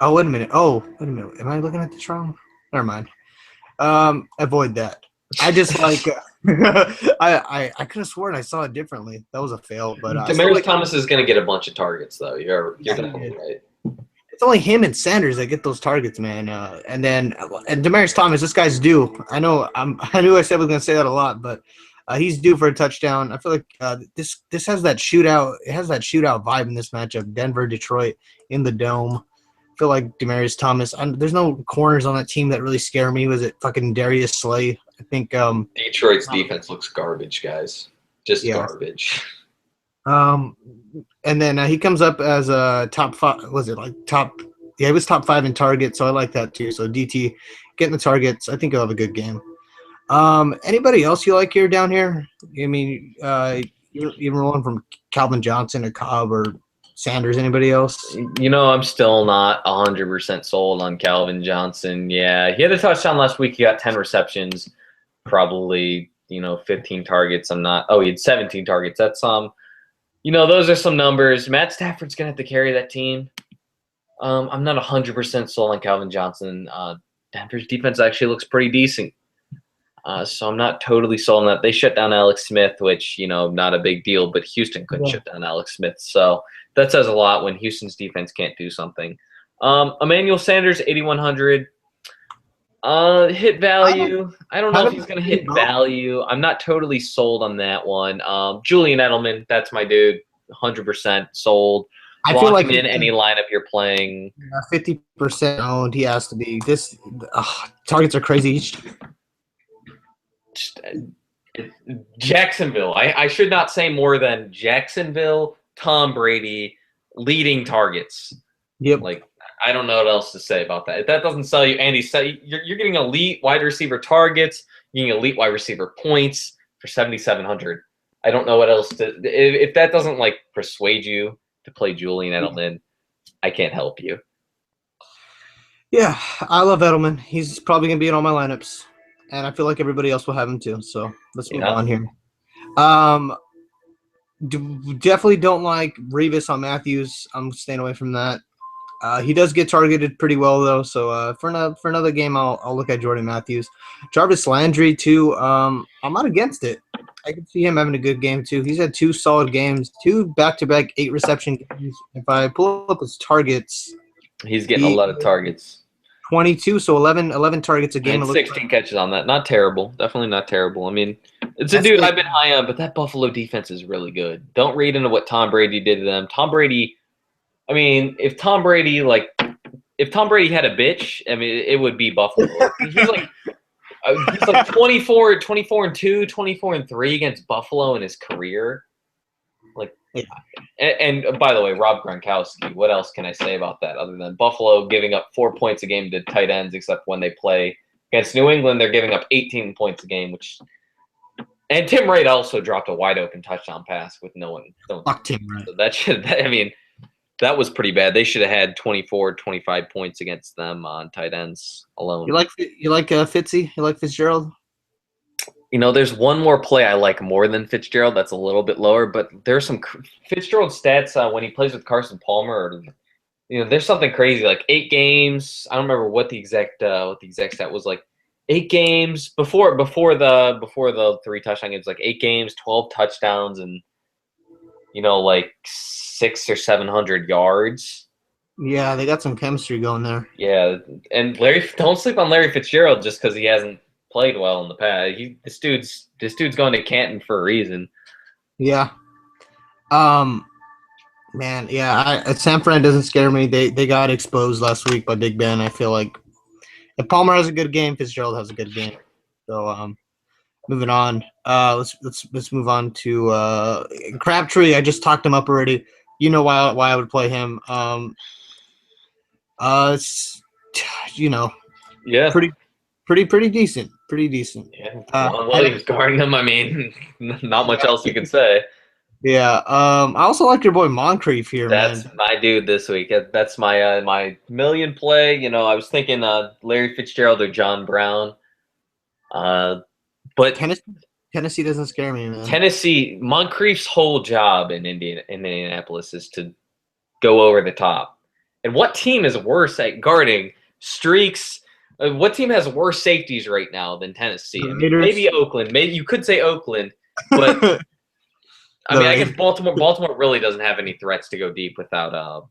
Oh, wait a minute. Am I looking at this wrong? Never mind. Avoid that. I just like I could have sworn I saw it differently. That was a fail. But Demaryius Thomas is going to get a bunch of targets, though. You're definitely right. It's only him and Sanders that get those targets, man. And Demaryius Thomas, this guy's due. I knew I said I was going to say that a lot, but he's due for a touchdown. I feel like this has that shootout. It has that shootout vibe in this matchup. Denver, Detroit in the Dome. I feel like Demaryius Thomas. There's no corners on that team that really scare me. Was it fucking Darius Slay? I think Detroit's defense looks garbage, guys. Just garbage. And then he comes up as a top 5. Was it like top? Yeah, he was top 5 in targets, so I like that too. So DT getting the targets. I think he'll have a good game. Anybody else you like here down here? I mean, even rolling from Calvin Johnson to Cobb or Sanders. Anybody else? I'm still not 100% sold on Calvin Johnson. Yeah, he had a touchdown last week. He got 10 receptions, probably 15 targets. He had 17 targets. That's those are some numbers. Matt Stafford's gonna have to carry that team. I'm not 100% sold on Calvin Johnson. Denver's defense actually looks pretty decent. So I'm not totally sold on that. They shut down Alex Smith, which, not a big deal, but Houston couldn't shut down Alex Smith. So that says a lot when Houston's defense can't do something. Emmanuel Sanders, 8,100. Hit value. I don't know Kind if of he's going to a hit value. I'm not totally sold on that one. Julian Edelman, that's my dude. 100% sold. I feel Lock like him in any lineup you're playing. 50% owned. He has to be. This targets are crazy. Jacksonville. I should not say more than Jacksonville, Tom Brady, leading targets. Yep. Like, I don't know what else to say about that. If that doesn't sell you, Andy, you're getting elite wide receiver targets, you're getting elite wide receiver points for 7,700. I don't know what else to. If that doesn't like persuade you to play Julian Edelman, I can't help you. Yeah, I love Edelman. He's probably gonna be in all my lineups, and I feel like everybody else will have him too. So let's move on here. Definitely don't like Revis on Matthews. I'm staying away from that. He does get targeted pretty well though, so for another game, I'll look at Jordan Matthews. Jarvis Landry too. I'm not against it. I can see him having a good game too. He's had 2 solid games, 2 back-to-back 8 reception games. If I pull up his targets, he's getting a lot of targets. 22, so 11 targets a game. And 16 catches on that. Not terrible. Definitely not terrible. I mean, it's a dude I've been high on, but that Buffalo defense is really good. Don't read into what Tom Brady did to them. Tom Brady, I mean, if Tom Brady had a bitch, I mean, it would be Buffalo. He's like 24 and 2, 24 and 3 against Buffalo in his career. Like, yeah. And by the way, Rob Gronkowski, what else can I say about that other than Buffalo giving up 4 points a game to tight ends, except when they play against New England, they're giving up 18 points a game, and Tim Wright also dropped a wide open touchdown pass with no one. Fuck Tim Wright. So that was pretty bad. They should have had 24, 25 points against them on tight ends alone. You like Fitzy? You like Fitzgerald? There's one more play I like more than Fitzgerald that's a little bit lower, but there's some Fitzgerald stats when he plays with Carson Palmer. There's something crazy like 8 games. I don't remember what the exact stat was, like 8 games before the 3 touchdown games, like 8 games, 12 touchdowns, and like 600 or 700 yards. Yeah, they got some chemistry going there. Yeah, and don't sleep on Larry Fitzgerald just because he hasn't played well in the past. This dude's going to Canton for a reason. Yeah. Man, yeah. San Fran doesn't scare me. They got exposed last week by Big Ben. I feel like if Palmer has a good game, Fitzgerald has a good game. So moving on. Let's move on to Crabtree. I just talked him up already. You know why I would play him. Yeah. Pretty decent. Pretty decent. Yeah. Juan Williams guarding him. I mean, not much else you can say. Yeah. I also like your boy Moncrief here, That's man. my dude this week. That's my my million play. I was thinking Larry Fitzgerald or John Brown. But Tennessee doesn't scare me, man. Tennessee, Moncrief's whole job in Indianapolis is to go over the top. And what team is worse at guarding streaks? What team has worse safeties right now than Tennessee? I mean, maybe Oakland. Maybe you could say Oakland, but I guess Baltimore really doesn't have any threats to go deep without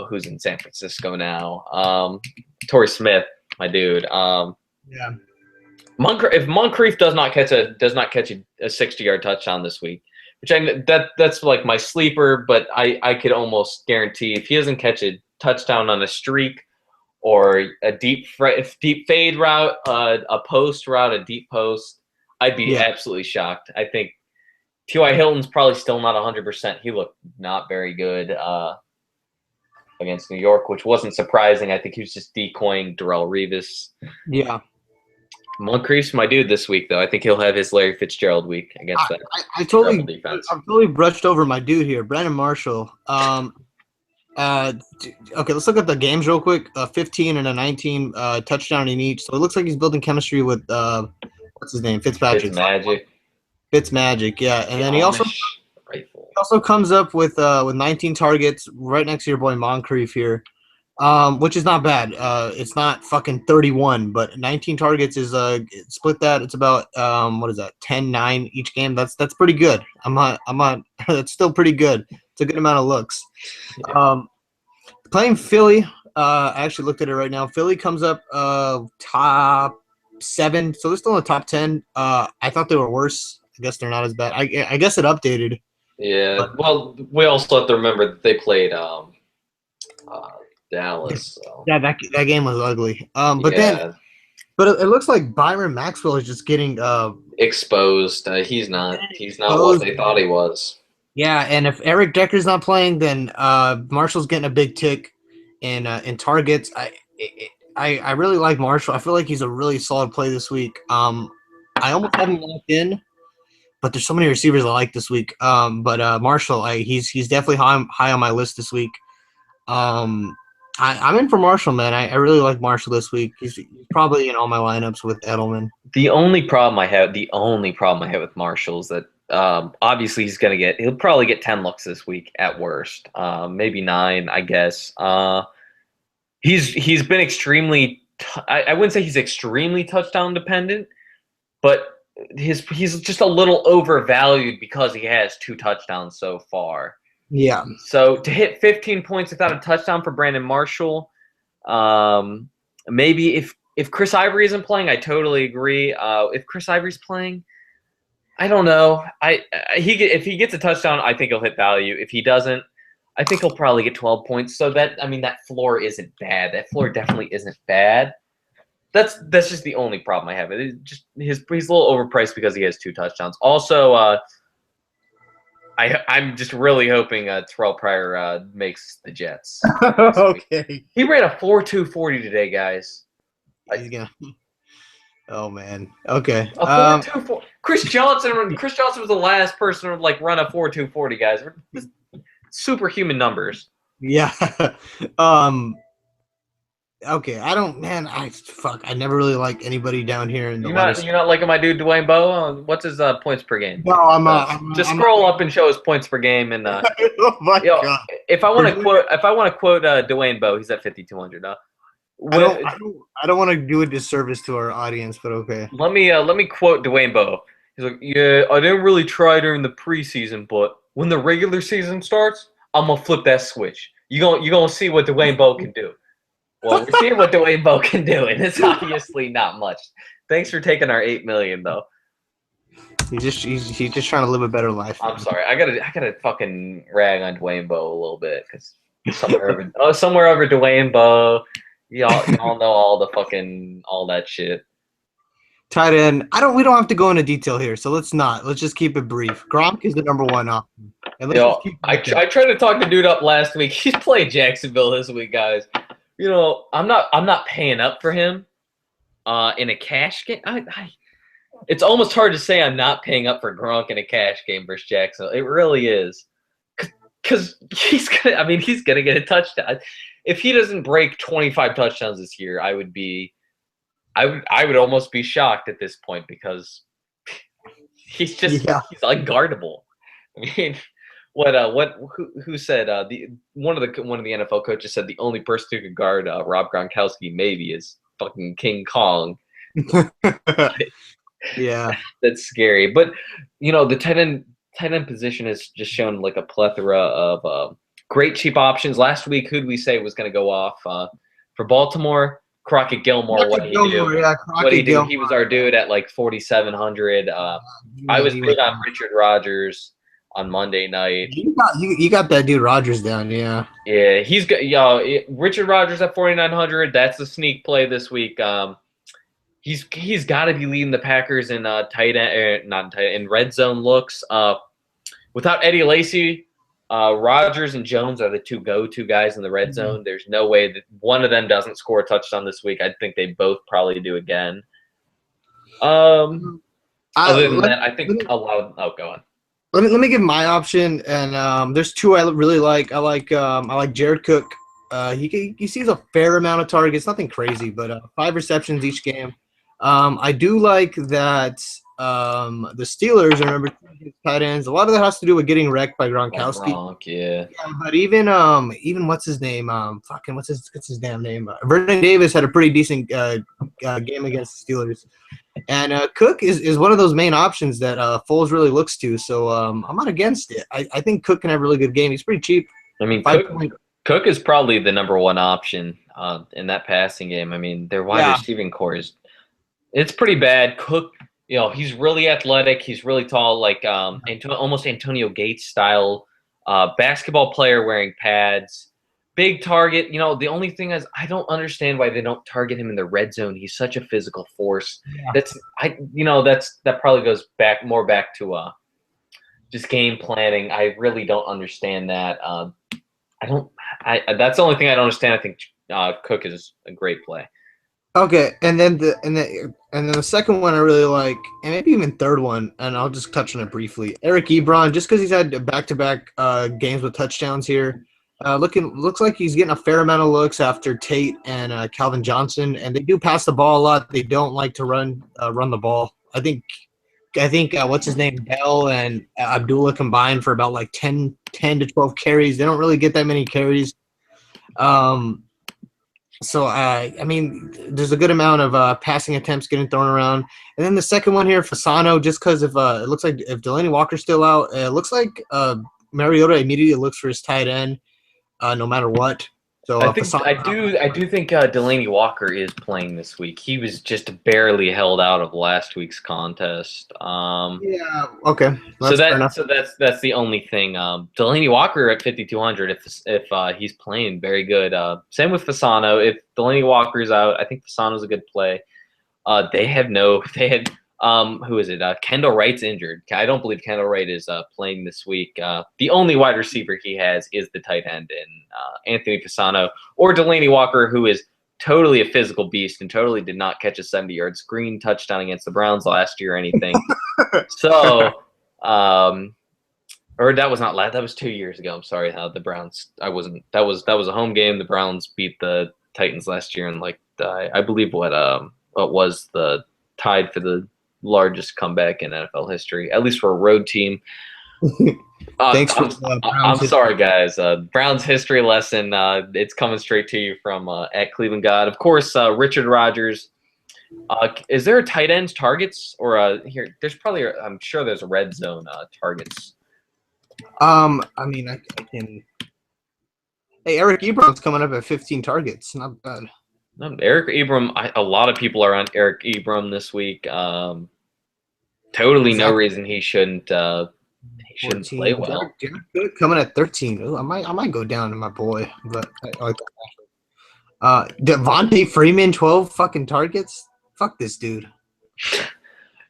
who's in San Francisco now? Torrey Smith, my dude. Yeah. If Moncrief does not catch a 60-yard touchdown this week, which that's like my sleeper, but I could almost guarantee if he doesn't catch a touchdown on a streak or a deep fade route, a post route, a deep post, I'd be absolutely shocked. I think T.Y. Hilton's probably still not 100%. He looked not very good against New York, which wasn't surprising. I think he was just decoying Darrelle Revis. Yeah. Moncrief's my dude this week, though. I think he'll have his Larry Fitzgerald week against that defense. I totally brushed over my dude here, Brandon Marshall. Okay, let's look at the games real quick. 15 and a 19 touchdown in each. So it looks like he's building chemistry with what's his name, Fitzpatrick. Fitzmagic, yeah. And then he also comes up with 19 targets right next to your boy Moncrief here. Which is not bad. It's not fucking 31, but 19 targets is split that. It's about 10-9 each game. That's pretty good. I'm not. It's still pretty good. It's a good amount of looks. Yeah. Playing Philly, I actually looked at it right now. Philly comes up top 7, so they're still in the top 10. I thought they were worse. I guess they're not as bad. I guess it updated. Yeah. But Well, we also have to remember that they played uh, Dallas. So. yeah, that game was ugly. Yeah. But it looks like Byron Maxwell is just getting Exposed. He's not. He's not what exposed. they thought he was. Yeah, and if Eric Decker's not playing, then Marshall's getting a big tick in targets. I really like Marshall. I feel like he's a really solid play this week. I almost have him locked in, but there's so many receivers I like this week. But Marshall, he's definitely high on my list this week. I'm in for Marshall, man. I really like Marshall this week. He's probably in all my lineups with Edelman. The only problem I have with Marshall is that obviously he'll probably get 10 looks this week at worst, maybe 9, I guess. He's been extremely. I wouldn't say he's extremely touchdown dependent, but he's just a little overvalued because he has 2 touchdowns so far. Yeah. So to hit 15 points without a touchdown for Brandon Marshall, maybe if Chris Ivory isn't playing, I totally agree. If Chris Ivory's playing, I don't know. If he gets a touchdown, I think he'll hit value. If he doesn't, I think he'll probably get 12 points. So that floor isn't bad. That floor definitely isn't bad. That's just the only problem I have. It's just he's a little overpriced because he has 2 touchdowns. Also, I'm just really hoping Terrell Pryor makes the Jets. Okay. He ran a 4.240 today, guys. Oh man. Okay. A 4.24. Chris Johnson was the last person to run a 4.240, guys. Superhuman numbers. Yeah. Okay. I never really liked anybody down here in the You're not liking my dude Dwayne Bowe? What's his points per game? No, I'm just scroll up and show his points per game and oh my God. If I want to quote Dwayne Bowe, he's at 5,200. I don't want to do a disservice to our audience, but okay. Let me quote Dwayne Bowe. He's like, "Yeah, I didn't really try during the preseason, but when the regular season starts, I'm gonna flip that switch. You're gonna see what Dwayne Bowe can do." Well, we're seeing what Dwayne Bowe can do, and it's obviously not much. Thanks for taking our $8 million, though. He's just trying to live a better life. I'm sorry. I gotta fucking rag on Dwayne Bowe a little bit because somewhere over Dwayne Bowe. Y'all know all that shit. Tight end. We don't have to go into detail here, so let's just keep it brief. Gronk is the number 1 option. I tried to talk the dude up last week. He's playing Jacksonville this week, guys. I'm not paying up for him in a cash game. It's almost hard to say I'm not paying up for Gronk in a cash game versus Jacksonville. It really is. Because he's gonna get a touchdown. If he doesn't break 25 touchdowns this year, I would almost be shocked at this point because he's unguardable. I mean, who said one of the NFL coaches said the only person who could guard Rob Gronkowski maybe is fucking King Kong. Yeah, that's scary. But the tight end position has just shown a plethora of great cheap options. Last week, who'd we say was going to go off for Baltimore? Crockett Gilmore. What did he do? Yeah, what did he do? He was our dude at 4,700. I was big on Richard Rodgers on Monday night. You got that dude Rodgers down, yeah. Yeah, he's got Richard Rodgers at 4,900. That's the sneak play this week. He's got to be leading the Packers in in red zone looks. Without Eddie Lacy, Rodgers and Jones are the 2 go-to guys in the red zone. There's no way that one of them doesn't score a touchdown this week. I think they both probably do again. Other than that, I think go on. Let me give my option, and there's 2 I really like. I like Jared Cook. He sees a fair amount of targets, nothing crazy, but 5 receptions each game. I do like that the Steelers are number 2 tight ends. A lot of that has to do with getting wrecked by Gronkowski. Yeah, but even what's his name? What's his damn name? Vernon Davis had a pretty decent game against the Steelers. And Cook is one of those main options that Foles really looks to. So I'm not against it. I think Cook can have a really good game. He's pretty cheap. I mean, Cook is probably the number one option in that passing game. I mean, their wide Yeah. receiving core is it's pretty bad. Cook, he's really athletic. He's really tall, like almost Antonio Gates style basketball player wearing pads. Big target. The only thing is I don't understand why they don't target him in the red zone. He's such a physical force. Yeah. That probably goes back to just game planning. I really don't understand that. I don't. That's the only thing I don't understand. I think Cook is a great play. Okay, and then the second one I really like, and maybe even third one, and I'll just touch on it briefly. Eric Ebron, just because he's had back-to-back games with touchdowns here, looks like he's getting a fair amount of looks after Tate and Calvin Johnson, and they do pass the ball a lot. They don't like to run the ball. I think what's his name, Bell and Abdullah combined for about like 10 to 12 carries. They don't really get that many carries. So, I mean, there's a good amount of passing attempts getting thrown around. And then the second one here, Fasano, just because if it looks like if Delaney Walker's still out, it looks like Mariota immediately looks for his tight end no matter what. So I do think Delaney Walker is playing this week. He was just barely held out of last week's contest. Yeah, okay. That's the only thing. Delaney Walker at 5,200. If he's playing very good. Same with Fasano. If Delaney Walker's out, I think Fasano's a good play. They had who is it? Kendall Wright's injured. I don't believe Kendall Wright is playing this week. The only wide receiver he has is the tight end in Anthony Fasano or Delaney Walker, who is totally a physical beast and totally did not catch a 70-yard screen touchdown against the Browns last year or anything. So, or that was not last. That was 2 years ago. I'm sorry. The Browns. I wasn't. That was a home game. The Browns beat the Titans last year, and I believe what was the tied for the largest comeback in NFL history, at least for a road team. Thanks for I'm sorry, guys. Browns history lesson. It's coming straight to you from at Cleveland God. Of course, Richard Rodgers. Is there a tight end targets or here? There's probably. I'm sure there's a red zone targets. I mean, I can. Hey, Eric Ebron's coming up at 15 targets. Not bad. Eric Ebron, a lot of people are on Eric Ebron this week. Totally no reason he shouldn't play well. Derek coming at 13. Ooh, I might go down to my boy, but I like that. Devontae Freeman, 12 fucking targets. Fuck this dude.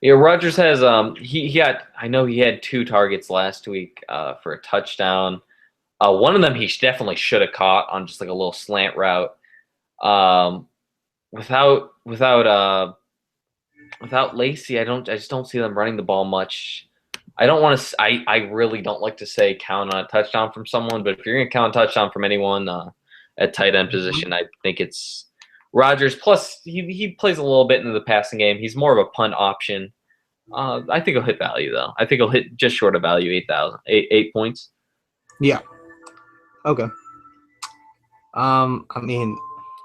Yeah, Rodgers has he had I know he had 2 targets last week for a touchdown. One of them he definitely should have caught on just like a little slant route. Without Lacey, I just don't see them running the ball much. I don't want to. I really don't like to say count on a touchdown from someone, but if you're gonna count a touchdown from anyone at tight end position, I think it's Rodgers. Plus, he plays a little bit into the passing game. He's more of a punt option. I think he'll hit value though. I think he'll hit just short of value, 8 points. Yeah. Okay. I mean.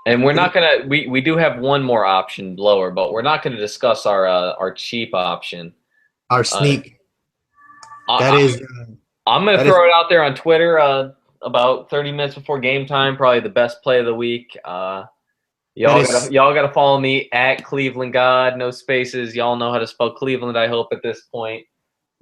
And we're not gonna. We do have one more option lower, but we're not gonna discuss our cheap option. Our sneak. I'm gonna throw it out there on Twitter. About 30 minutes before game time, probably the best play of the week. Y'all gotta follow me at Cleveland God, no spaces. Y'all know how to spell Cleveland, I hope, at this point.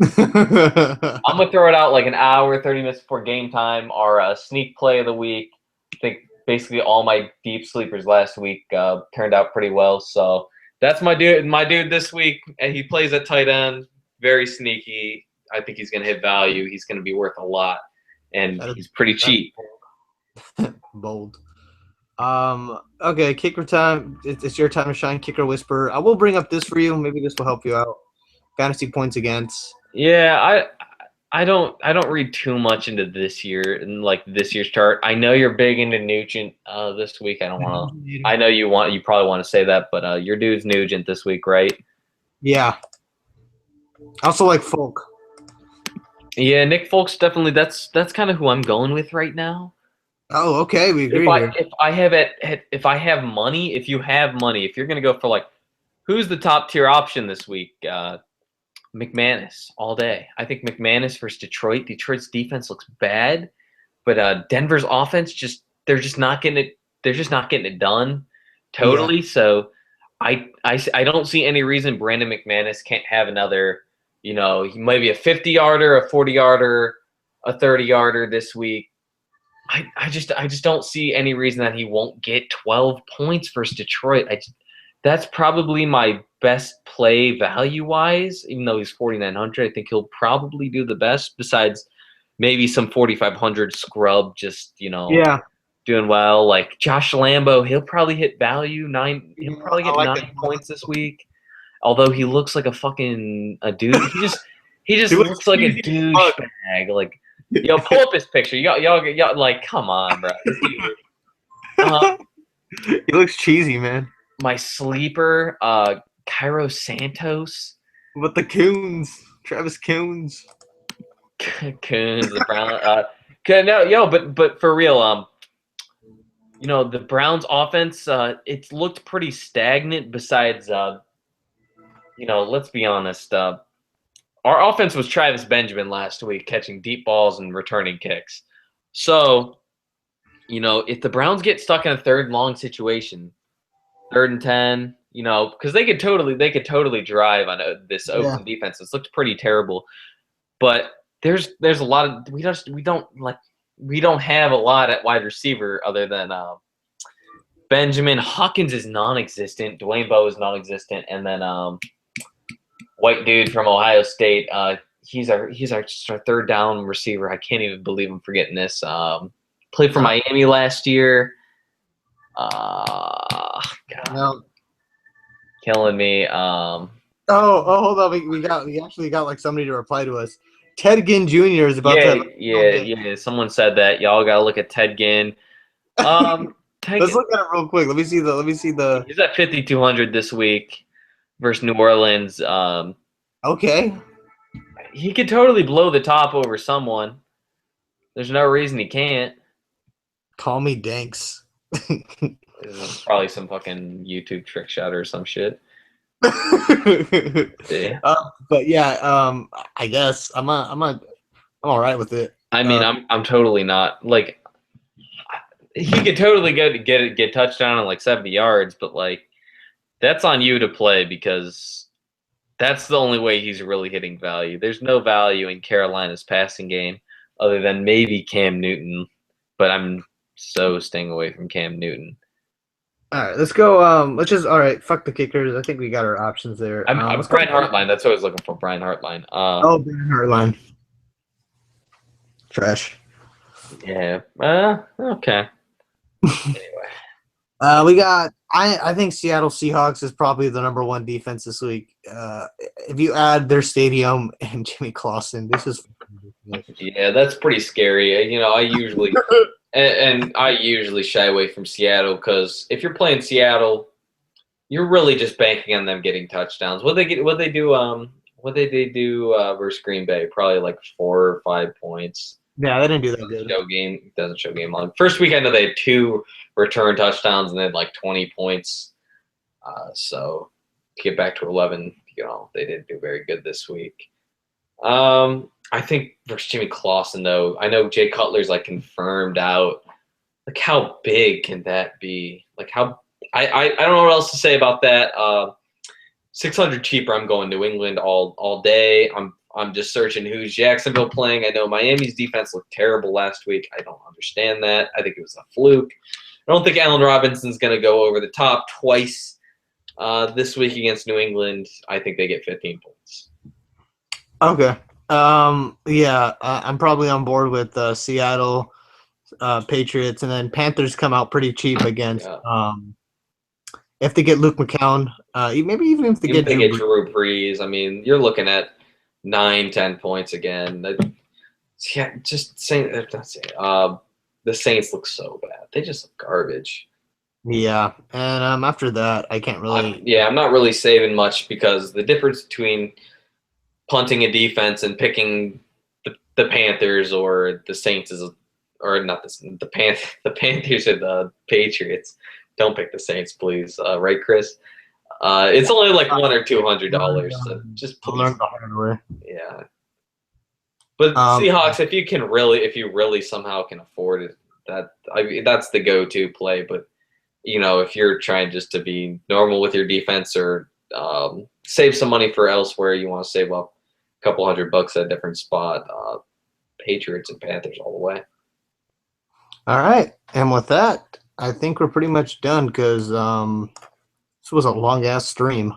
I'm gonna throw it out like an hour, 30 minutes before game time. Our sneak play of the week. I think basically all my deep sleepers last week turned out pretty well. So that's my dude this week. And he plays at tight end, very sneaky. I think he's gonna hit value. He's gonna be worth a lot, and he's pretty cheap. Bold. Okay, kicker time. It's your time to shine, kicker whisper. I will bring up this for you. Maybe this will help you out. Fantasy points against. Yeah, I don't read too much into this year and like this year's chart. I know you're big into Nugent this week. I don't want to. I know you probably want to say that, but your dude's Nugent this week, right? Yeah. I also like Folk. Yeah, Nick Folk's definitely that's kind of who I'm going with right now. Oh, okay, we agree. If I have money, if you have money, if you're gonna go for like, who's the top tier option this week? McManus all day. I think McManus versus Detroit. Detroit's defense looks bad. But Denver's offense they're just not getting it. They're just not getting it done totally. Yeah. So I don't see any reason Brandon McManus can't have another. Maybe a 50-yarder, a 40-yarder, a 30-yarder this week. I just don't see any reason that he won't get 12 points versus Detroit. That's probably my best play value-wise, even though he's 4,900. I think he'll probably do the best besides maybe some 4,500 scrub Yeah. doing well. Like Josh Lambo, he'll probably hit value. He'll probably I get like 9 points this week. Although he looks like a dude. He just He looks looks like a cheesy as fuck. douchebag. Like, pull up his picture. Y'all, like, come on, bro. This dude. He looks cheesy, man. My sleeper, Cairo Santos. With the Coons. Travis Coons. Coons, the Brown. But for real, the Browns offense, it's looked pretty stagnant besides, let's be honest. Our offense was Travis Benjamin last week, catching deep balls and returning kicks. So, if the Browns get stuck in a third long situation, 3rd and 10, because they could totally drive on this Oakland defense. It's looked pretty terrible, but there's a lot of we don't have a lot at wide receiver other than Benjamin. Hawkins is non-existent. Dwayne Bowe is non-existent, and then white dude from Ohio State. He's our just our 3rd down receiver. I can't even believe I'm forgetting this. Played for Miami last year. God, No. killing me. Hold on. We actually got like somebody to reply to us. Ted Ginn Jr. is about to have yeah. Someone said that. Y'all gotta look at Ted Ginn. Let's look at it real quick. Let me see the. He's at 5,200 this week versus New Orleans. Okay. He could totally blow the top over someone. There's no reason he can't. Call me Danks. Probably some fucking YouTube trick shot or some shit. Yeah. But yeah, I guess I'm all right with it. I mean, I'm totally not like he could totally get touchdown on like 70 yards, but like that's on you to play because that's the only way he's really hitting value. There's no value in Carolina's passing game other than maybe Cam Newton, but I'm so staying away from Cam Newton. All right, let's go. All right, fuck the kickers. I think we got our options there. I'm Brian Hartline. That's what I was looking for, Brian Hartline. Brian Hartline. Trash. Yeah. Okay. Anyway. We got I think Seattle Seahawks is probably the number 1 defense this week. If you add their stadium and Jimmy Clausen, this is yeah, that's pretty scary. I usually and I usually shy away from Seattle because if you're playing Seattle, you're really just banking on them getting touchdowns. What they do versus Green Bay? Probably like 4 or 5 points. Yeah, they didn't do that good. Doesn't show game long. First week I know they had 2 return touchdowns and they had like 20 points. So to get back to 11, they didn't do very good this week. I think versus Jimmy Clausen though, I know Jay Cutler's like confirmed out. Like how big can that be? Like how I don't know what else to say about that. 600 cheaper. I'm going New England all day. I'm just searching who's Jacksonville playing. I know Miami's defense looked terrible last week. I don't understand that. I think it was a fluke. I don't think Allen Robinson's going to go over the top twice this week against New England. I think they get 15 points. Okay. I'm probably on board with Seattle Patriots, and then Panthers come out pretty cheap against if they get Luke McCown, maybe even if they get Drew Brees. I mean, you're looking at 9-10 points again. Just saying. The Saints look so bad. They just look garbage. Yeah, and after that, I can't really. I'm not really saving much because the difference between punting a defense and picking the Panthers or the Saints or not the Panthers or the Patriots. Don't pick the Saints, please. Right, Chris? It's only like $100 or $200. So just learn the hard way. Yeah. But Seahawks, if you really somehow can afford it, that's the go-to play. But if you're trying just to be normal with your defense or save some money for elsewhere, you want to save up a couple $100 at a different spot. Patriots and Panthers all the way. All right, and with that, I think we're pretty much done because this was a long ass stream.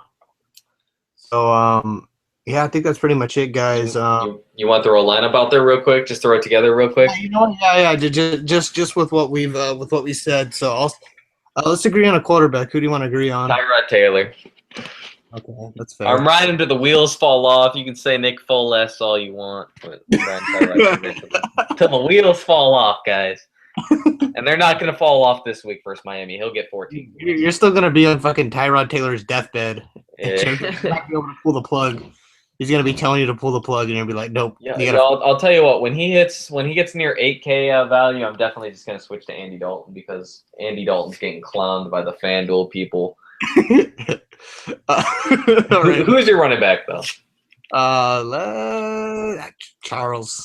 So yeah, I think that's pretty much it, guys. You want to throw a lineup out there real quick? Just throw it together real quick. Yeah. Just with what we said. So let's agree on a quarterback. Who do you want to agree on? Tyrod Taylor. Okay, that's fair. I'm riding till the wheels fall off. You can say Nick Foles all you want, but till the wheels fall off, guys. And they're not going to fall off this week versus Miami. He'll get 14. You're still going to be on fucking Tyrod Taylor's deathbed. Yeah. He's not going to be able to pull the plug. He's going to be telling you to pull the plug, and you'll be like, nope. Yeah, I'll tell you what. When he gets near 8K value, I'm definitely just going to switch to Andy Dalton because Andy Dalton's getting clowned by the Fanduel people. Who's your running back, though? Charles.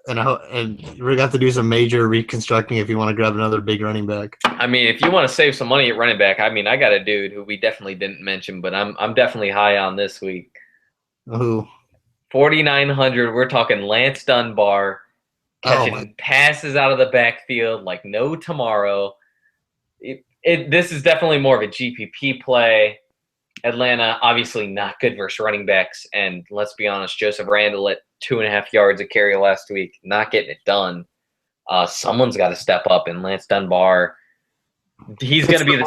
And we're going to have to do some major reconstructing if you want to grab another big running back. I mean, if you want to save some money at running back, I mean, I got a dude who we definitely didn't mention, but I'm definitely high on this week. Who? 4,900. We're talking Lance Dunbar catching passes out of the backfield like no tomorrow. This is definitely more of a GPP play. Atlanta, obviously not good versus running backs. And let's be honest, Joseph Randle at 2.5 yards a carry last week, not getting it done. Someone's got to step up, and Lance Dunbar, he's going to be the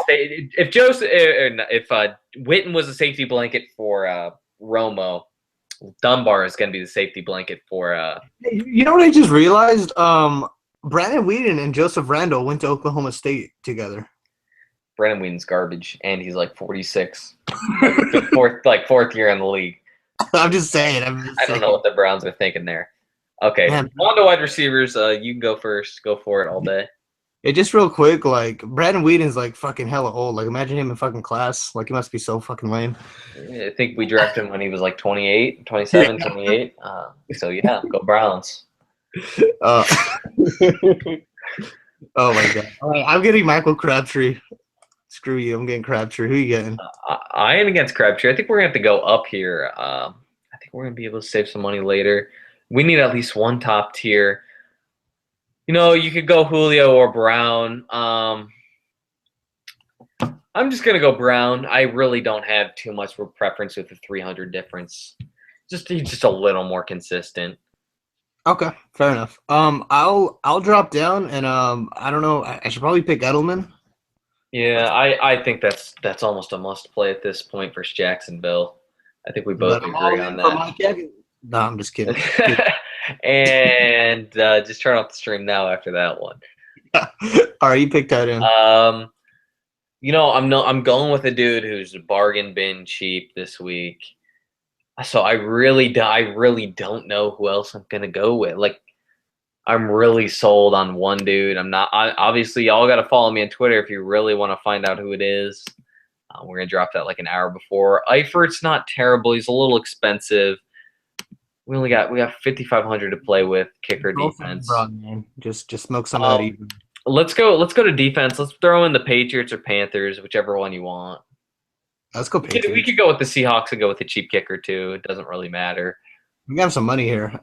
if Witten was a safety blanket for Romo, Dunbar is going to be the safety blanket for. You know what I just realized? Brandon Weeden and Joseph Randle went to Oklahoma State together. Brandon Whedon's garbage, and he's like 46, fourth year in the league. I'm just saying. I don't know what the Browns are thinking there. Okay, on to wide receivers. You can go first. Go for it all day. Yeah, just real quick, like Brandon Whedon's like fucking hella old. Like imagine him in fucking class. Like he must be so fucking lame. I think we drafted him when he was like 28, 27, 28. So yeah, go Browns. Oh my god! All right, I'm getting Michael Crabtree. Screw you. I'm getting Crabtree. Who are you getting? I am against Crabtree. I think we're going to have to go up here. I think we're going to be able to save some money later. We need at least one top tier. You could go Julio or Brown. I'm just going to go Brown. I really don't have too much of a preference with the 300 difference. He's just a little more consistent. Okay, fair enough. I'll drop down and I don't know. I should probably pick Edelman. Yeah, I think that's almost a must play at this point versus Jacksonville. I think we both agree on that. No, I'm just kidding. And just turn off the stream now after that one. All right, you picked that in. I'm going with a dude who's bargain bin cheap this week. So I really don't know who else I'm gonna go with. Like, I'm really sold on one dude. Obviously, y'all got to follow me on Twitter if you really want to find out who it is. We're going to drop that like an hour before. Eifert's not terrible. He's a little expensive. We got 5,500 to play with. Kicker defense. Just smoke some of that even. Let's go to defense. Let's throw in the Patriots or Panthers, whichever one you want. Let's go Patriots. We could go with the Seahawks and go with the cheap kicker too. It doesn't really matter. We got some money here.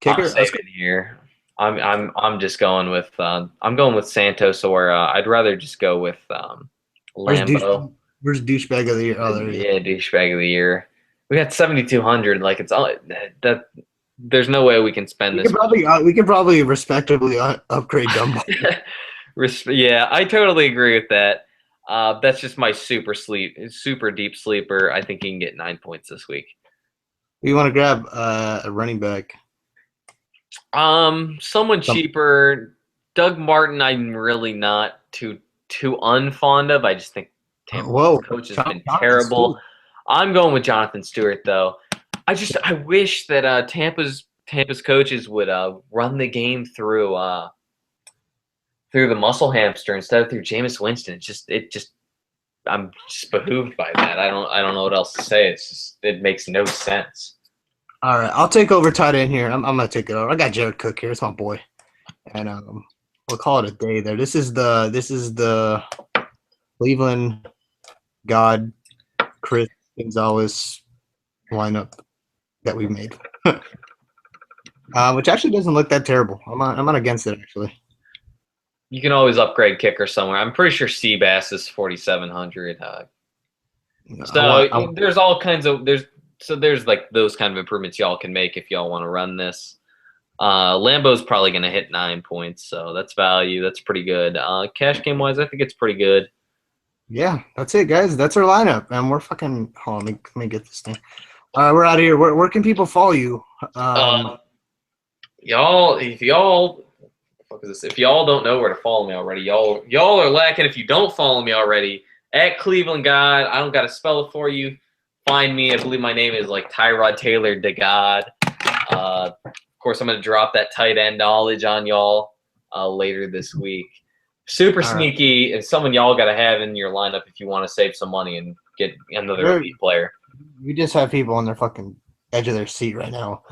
Kicker. I'm saving here. I'm just going with Santos, or I'd rather just go with Lambo. Where's douchebag of the year? Oh, yeah, douchebag of the year. We got 7,200. Like it's all that. There's no way we can spend this. We could probably respectively upgrade Dunbar. Yeah, I totally agree with that. That's just my super deep sleeper. I think he can get 9 points this week. You want to grab a running back? Someone cheaper. Doug Martin, I'm really not too unfond of. I just think Tampa's coach has been terrible. I'm going with Jonathan Stewart though. I wish that Tampa's coaches would run the game through the muscle hamster instead of through Jameis Winston. I'm just behooved by that. I don't know what else to say. It makes no sense. All right, I'll take over tight end here. I'm gonna take it over. I got Jared Cook here. It's my boy, and we'll call it a day there. This is the Cleveland God Chris Gonzalez lineup that we made, which actually doesn't look that terrible. I'm not against it actually. You can always upgrade kicker somewhere. I'm pretty sure Seabass is 4,700. There's all kinds of there's like those kind of improvements y'all can make if y'all want to run this. Lambo's probably going to hit 9 points, so that's value. That's pretty good. Cash game wise, I think it's pretty good. Yeah, that's it, guys. That's our lineup, and we're fucking. Hold on, let me get this thing. All right, we're out of here. Where can people follow you? Y'all, if y'all don't know where to follow me already, y'all are lacking. If you don't follow me already, at Cleveland God, I don't got to spell it for you. Find me. I believe my name is like Tyrod Taylor de God. Of course, I'm going to drop that tight end knowledge on y'all later this week. Super sneaky, and someone y'all got to have in your lineup if you want to save some money and get another elite player. You just have people on their fucking edge of their seat right now.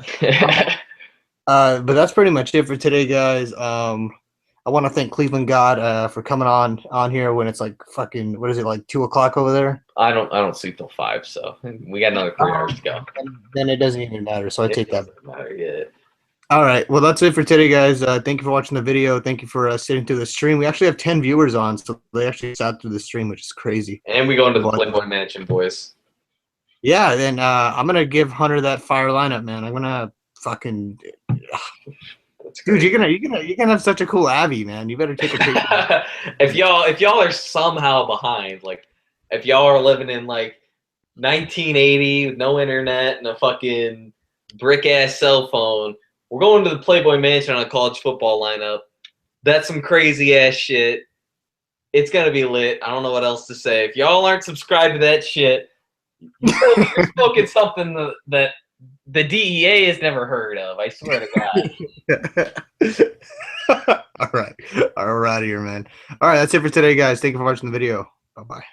But that's pretty much it for today, guys. I want to thank Cleveland God for coming on here when it's like fucking, what is it, like 2:00 over there? I don't sleep till 5, so we got another 3 hours to go. Then it doesn't even matter, so I take that. Matter yet. All right, well that's it for today, guys. Thank you for watching the video. Thank you for sitting through the stream. We actually have 10 viewers on, so they actually sat through the stream, which is crazy. And we go into the Playboy Mansion, boys. Yeah, then I'm gonna give Hunter that fire lineup, man. I'm gonna fucking. Dude, you're gonna have such a cool Abby, man. You better take a picture. if y'all are somehow behind, like if y'all are living in like 1980 with no internet and a fucking brick ass cell phone, we're going to the Playboy Mansion on a college football lineup. That's some crazy ass shit. It's gonna be lit. I don't know what else to say. If y'all aren't subscribed to that shit, you're smoking something that the DEA has never heard of. I swear to God. All right. We're out of here, man. All right, that's it for today, guys. Thank you for watching the video. Bye-bye.